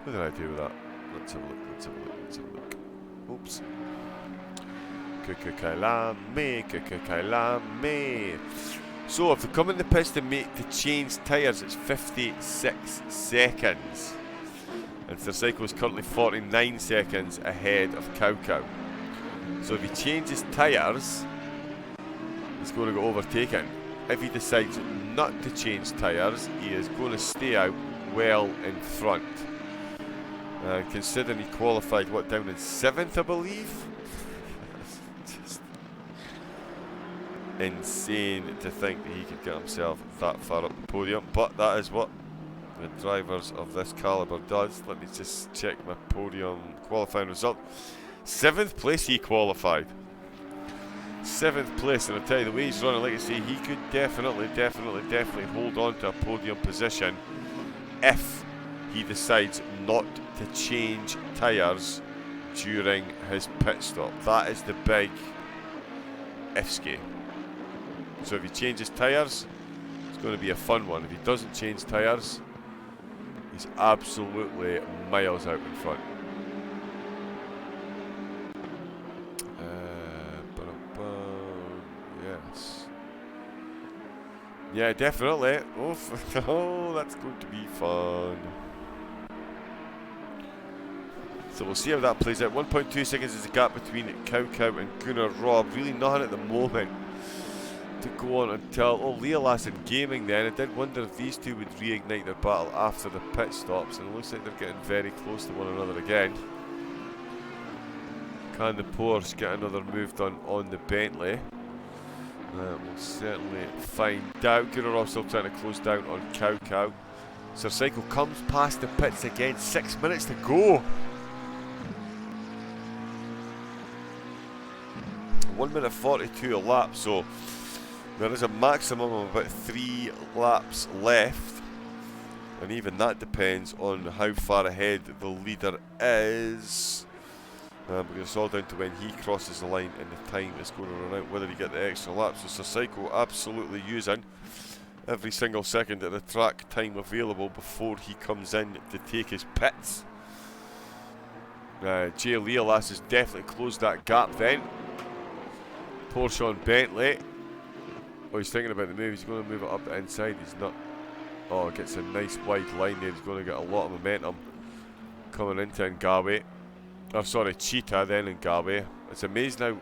did I do with that? Let's have a look. Oops. So if they come in the pits to change tyres, it's 56 seconds. And Sir Psycho is currently 49 seconds ahead of Cow. So if he changes tyres, he's going to get overtaken. If he decides not to change tyres, he is going to stay out well in front. Considering he qualified, down in 7th, I believe? Just insane to think that he could get himself that far up the podium, but that is what the drivers of this calibre does. Let me just check my podium qualifying result. 7th place he qualified. 7th place, and I tell you, the way he's running, like I say, he could definitely hold on to a podium position if he decides not to change tyres during his pit stop. That is the big ifski. So if he changes tyres, it's going to be a fun one. If he doesn't change tyres, He's absolutely miles out in front. Yes. Yeah, definitely. Oh, that's going to be fun. So we'll see how that plays out. 1.2 seconds is the gap between Cow and Gunnar Rob. Really nothing at the moment to go on until... Oh, Leolas and Gaming then. I did wonder if these two would reignite their battle after the pit stops. And it looks like they're getting very close to one another again. Can the Porsche get another move done on the Bentley? We'll certainly find out. Gunnar Rob still trying to close down on Cow. Sir Cycle comes past the pits again. 6 minutes to go. 1 minute 42 a lap, so there is a maximum of about 3 laps left, and even that depends on how far ahead the leader is, because it's all down to when he crosses the line and the time is going to run out, whether you get the extra laps. So Sir Psycho absolutely using every single second at the track time available before he comes in to take his pits. Jay Leolas has definitely closed that gap then. Porsche on Bentley. Oh, he's thinking about the move. He's going to move it up the inside. He's not. Oh, gets a nice wide line there. He's going to get a lot of momentum coming into Ngawe. Oh, sorry, Cheetah then Ngawe. It's amazing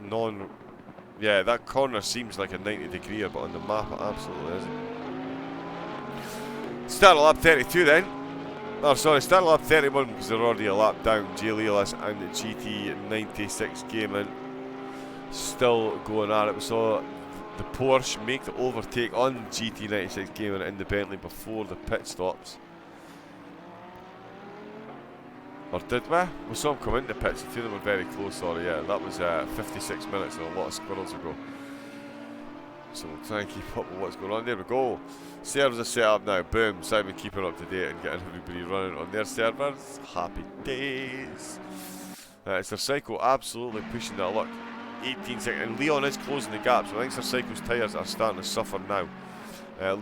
how yeah, that corner seems like a 90-degree, but on the map it absolutely isn't. Start a lap 32 then. Oh, sorry, start a lap 31 because they're already a lap down. J. Leolas and GT96 Gaming still going at it. We saw the Porsche make the overtake on GT96 Gaming in the Bentley before the pit stops. Or did we? We saw them come into the pits. The two of them were very close, sorry, yeah. That was 56 minutes and a lot of squirrels ago. So we'll try and keep up with what's going on. There we go. Servers are set up now. Boom. Simon keeping up to date and getting everybody running on their servers. Happy days. Sir Psycho absolutely pushing that luck. 18 seconds. And Leon is closing the gap. So I think Sir Psycho's tyres are starting to suffer now.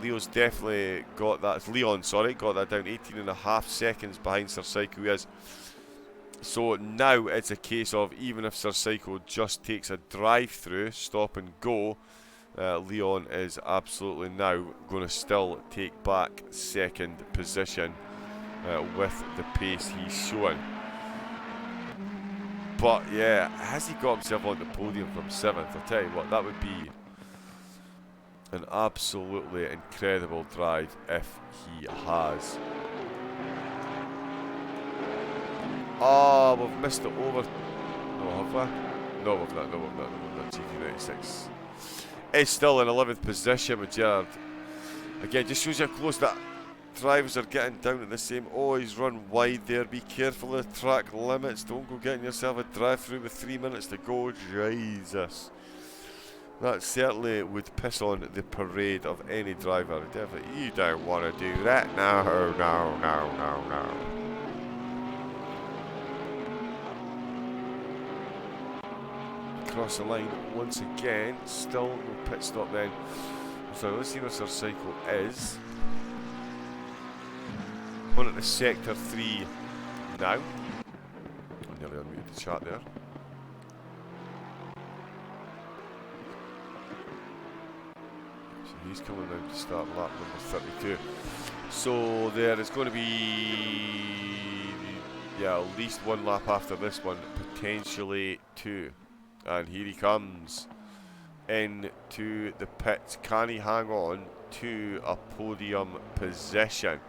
Leo's definitely got that. Leon, sorry, got that down 18.5 seconds behind Sir Psycho is. So now it's a case of even if Sir Psycho just takes a drive-through, stop and go, Leon is absolutely now going to still take back second position with the pace he's showing. But yeah, has he got himself on the podium from 7th? I'll tell you what, that would be an absolutely incredible drive if he has. Oh, we've missed it over. No, have we? No, we've not. No, we've not. GT96 is still in 11th position with Gerard. Again, just shows you how close that drivers are getting down at the same. Oh, he's run wide there. Be careful of the track limits. Don't go getting yourself a drive-through with 3 minutes to go. Jesus. That certainly would piss on the parade of any driver. Definitely, you don't want to do that. No. Across the line once again. Still no pit stop then. So let's see where Sir Psycho is. On at the sector 3 now. I nearly unmuted the chat there. So he's coming down to start lap number 32. So there is going to be, yeah, at least one lap after this one, potentially 2. And here he comes into the pits. Can he hang on to a podium position?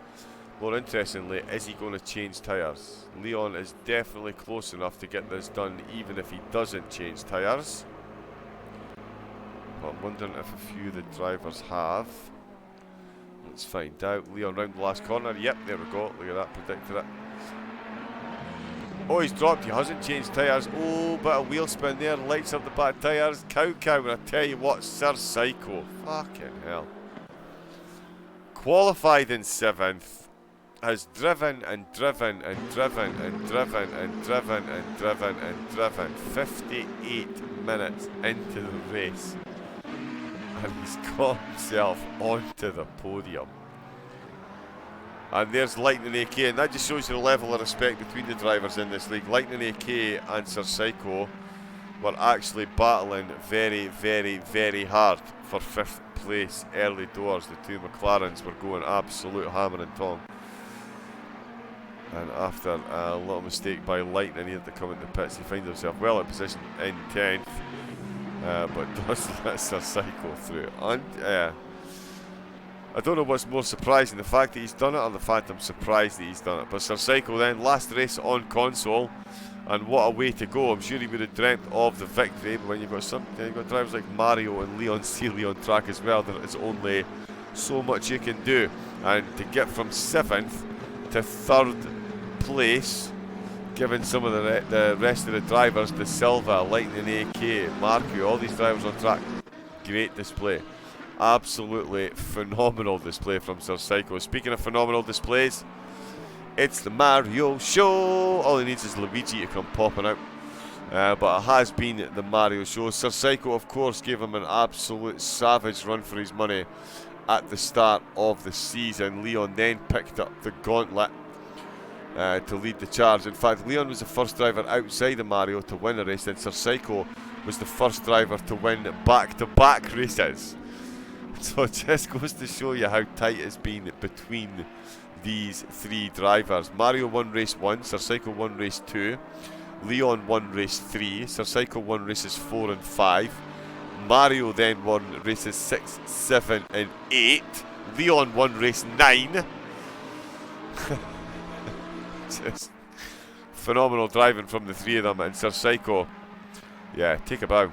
More interestingly, is he going to change tyres? Leon is definitely close enough to get this done even if he doesn't change tyres. But I'm wondering if a few of the drivers have. Let's find out. Leon round the last corner. Yep, there we go. Look at that, predicted it. Oh, he's dropped. He hasn't changed tyres. Oh, bit of wheel spin there. Lights up the back tyres. Cow. And I tell you what, Sir Psycho. Fucking hell. Qualified in 7th. Has driven and driven and driven and driven and driven and driven and driven 58 minutes into the race. And he's got himself onto the podium. And there's Lightning AK, and that just shows you the level of respect between the drivers in this league. Lightning AK and Sir Psycho were actually battling very, very, very hard for 5th place early doors. The two McLarens were going absolute hammer and tong. And after a little mistake by Lightning, he had to come into the pits. He finds himself well in position in 10th, but does let Sir Psycho through. And I don't know what's more surprising, the fact that he's done it or the fact I'm surprised that he's done it. But Sir Psycho then, last race on console, and what a way to go. I'm sure he would have dreamt of the victory, but when you've got drivers like Mario and Leon Seeley on track as well, there is only so much you can do. And to get from 7th to 3rd place, given some of the rest of the drivers, De Silva, Lightning AK, Marco, all these drivers on track, great display. Absolutely phenomenal display from Sir Psycho. Speaking of phenomenal displays, it's the Mario Show. All he needs is Luigi to come popping out. But it has been the Mario Show. Sir Psycho, of course, gave him an absolute savage run for his money at the start of the season. Leon then picked up the gauntlet to lead the charge. In fact, Leon was the first driver outside of Mario to win a race, and Sir Psycho was the first driver to win back-to-back races. So it just goes to show you how tight it's been between these three drivers. Mario won race 1, Sir Psycho won race 2, Leon won race 3, Sir Psycho won races 4 and 5, Mario then won races 6, 7 and 8, Leon won race 9. Just phenomenal driving from the three of them, and Sir Psycho, yeah, take a bow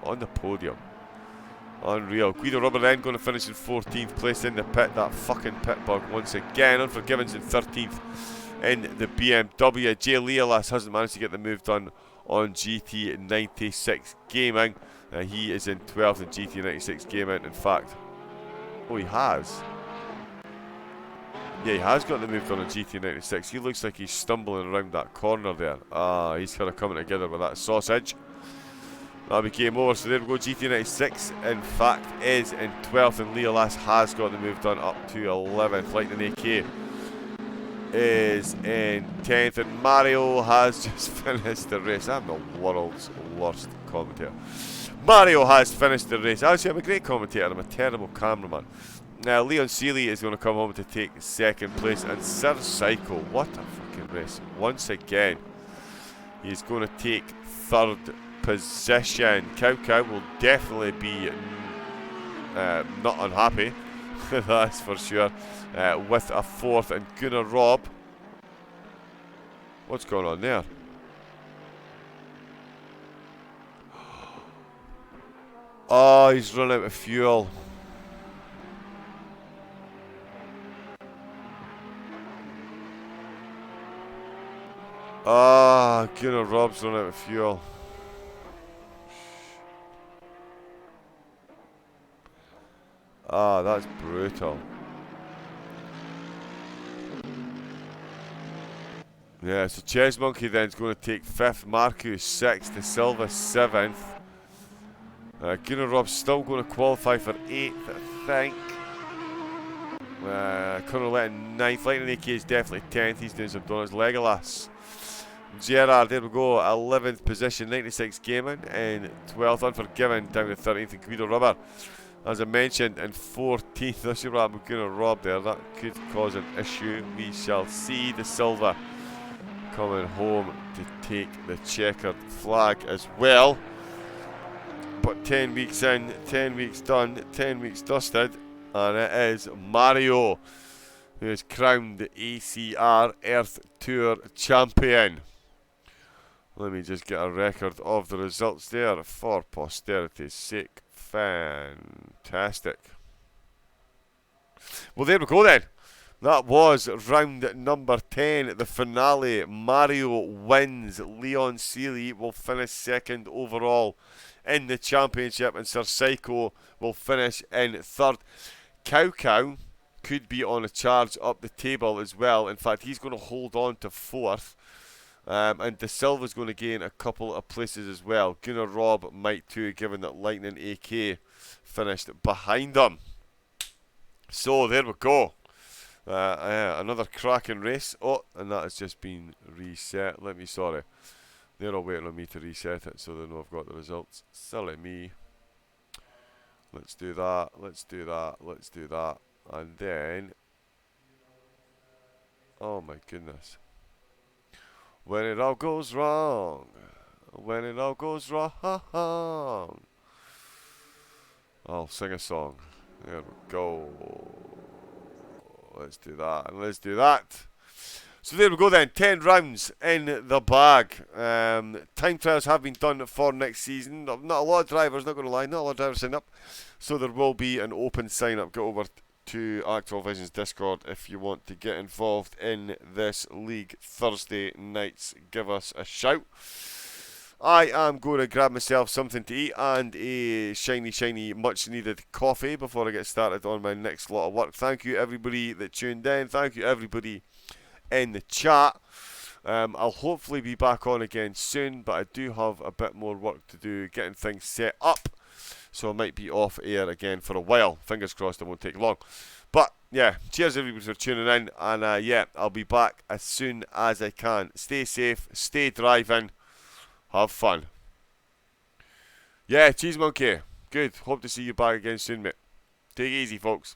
on the podium. Unreal. Guido Rubber then going to finish in 14th place in the pit. That fucking pit bug once again. Unforgiven's in 13th in the BMW. Jay Leolas hasn't managed to get the move done on GT96 Gaming. He is in 12th in GT96 Gaming. In fact, oh, he has. Yeah, he has got the move done on GT96. He looks like he's stumbling around that corner there. He's kind of coming together with that sausage. That'll be game over. So there we go. GT96, in fact, is in 12th, and Leolas has got the move done up to 11th. Lightning AK is in 10th, and Mario has just finished the race. I'm the world's worst commentator. Mario has finished the race. Actually, I'm a great commentator. I'm a terrible cameraman. Now, Leon Seeley is going to come home to take 2nd place, and Sir Psycho, what a fucking race. Once again, he's going to take 3rd position. Cow will definitely be not unhappy, that's for sure, with a 4th. And Gunnar Robb, what's going on there? Oh, he's run out of fuel. Gunnar Robb's run out of fuel. That's brutal. Yeah, so Chess Monkey then is going to take 5th, Marcus 6th, De Silva 7th. Gunnar Robb's still going to qualify for 8th, I think. Connor 9th, Lightning AK is definitely 10th, he's doing some donuts. Legolas. Gerard, there we go, 11th position, 96 Gaming, and 12th, Unforgiven, down to 13th, and Guido Rubber, as I mentioned, in 14th. This is what I'm going to rob there. That could cause an issue. We shall see. De Silva coming home to take the checkered flag as well. But 10 weeks in, 10 weeks done, 10 weeks dusted, and it is Mario who is crowned the ACR Earth Tour champion. Let me just get a record of the results there for posterity's sake. Fantastic. Well, there we go then. That was round number 10, the finale. Mario wins. Leon Seeley will finish 2nd overall in the championship, and Sir Psycho will finish in 3rd. Cow could be on a charge up the table as well. In fact, he's going to hold on to 4th. And De Silva's going to gain a couple of places as well. Gunnar Robb might too, given that Lightning AK finished behind them. So there we go. Another cracking race. Oh, and that has just been reset. Sorry. They're all waiting on me to reset it so they know I've got the results. Silly me. Let's do that. Let's do that. Let's do that. And then... Oh my goodness. When it all goes wrong. When it all goes wrong. I'll sing a song. There we go. Let's do that. And let's do that. So there we go then, 10 rounds in the bag. Time trials have been done for next season. Not a lot of drivers, not going to lie, not a lot of drivers sign up. So there will be an open sign up. Go over to Actual Vision's Discord if you want to get involved in this league Thursday nights. Give us a shout. I am going to grab myself something to eat and a shiny, much needed coffee before I get started on my next lot of work. Thank you everybody that tuned in. Thank you everybody in the chat. I'll hopefully be back on again soon, but I do have a bit more work to do getting things set up, so I might be off air again for a while. Fingers crossed it won't take long. But yeah, cheers everybody for tuning in, and yeah, I'll be back as soon as I can. Stay safe, stay driving, have fun. Yeah, Cheese Monkey, good. Hope to see you back again soon, mate. Take it easy, folks.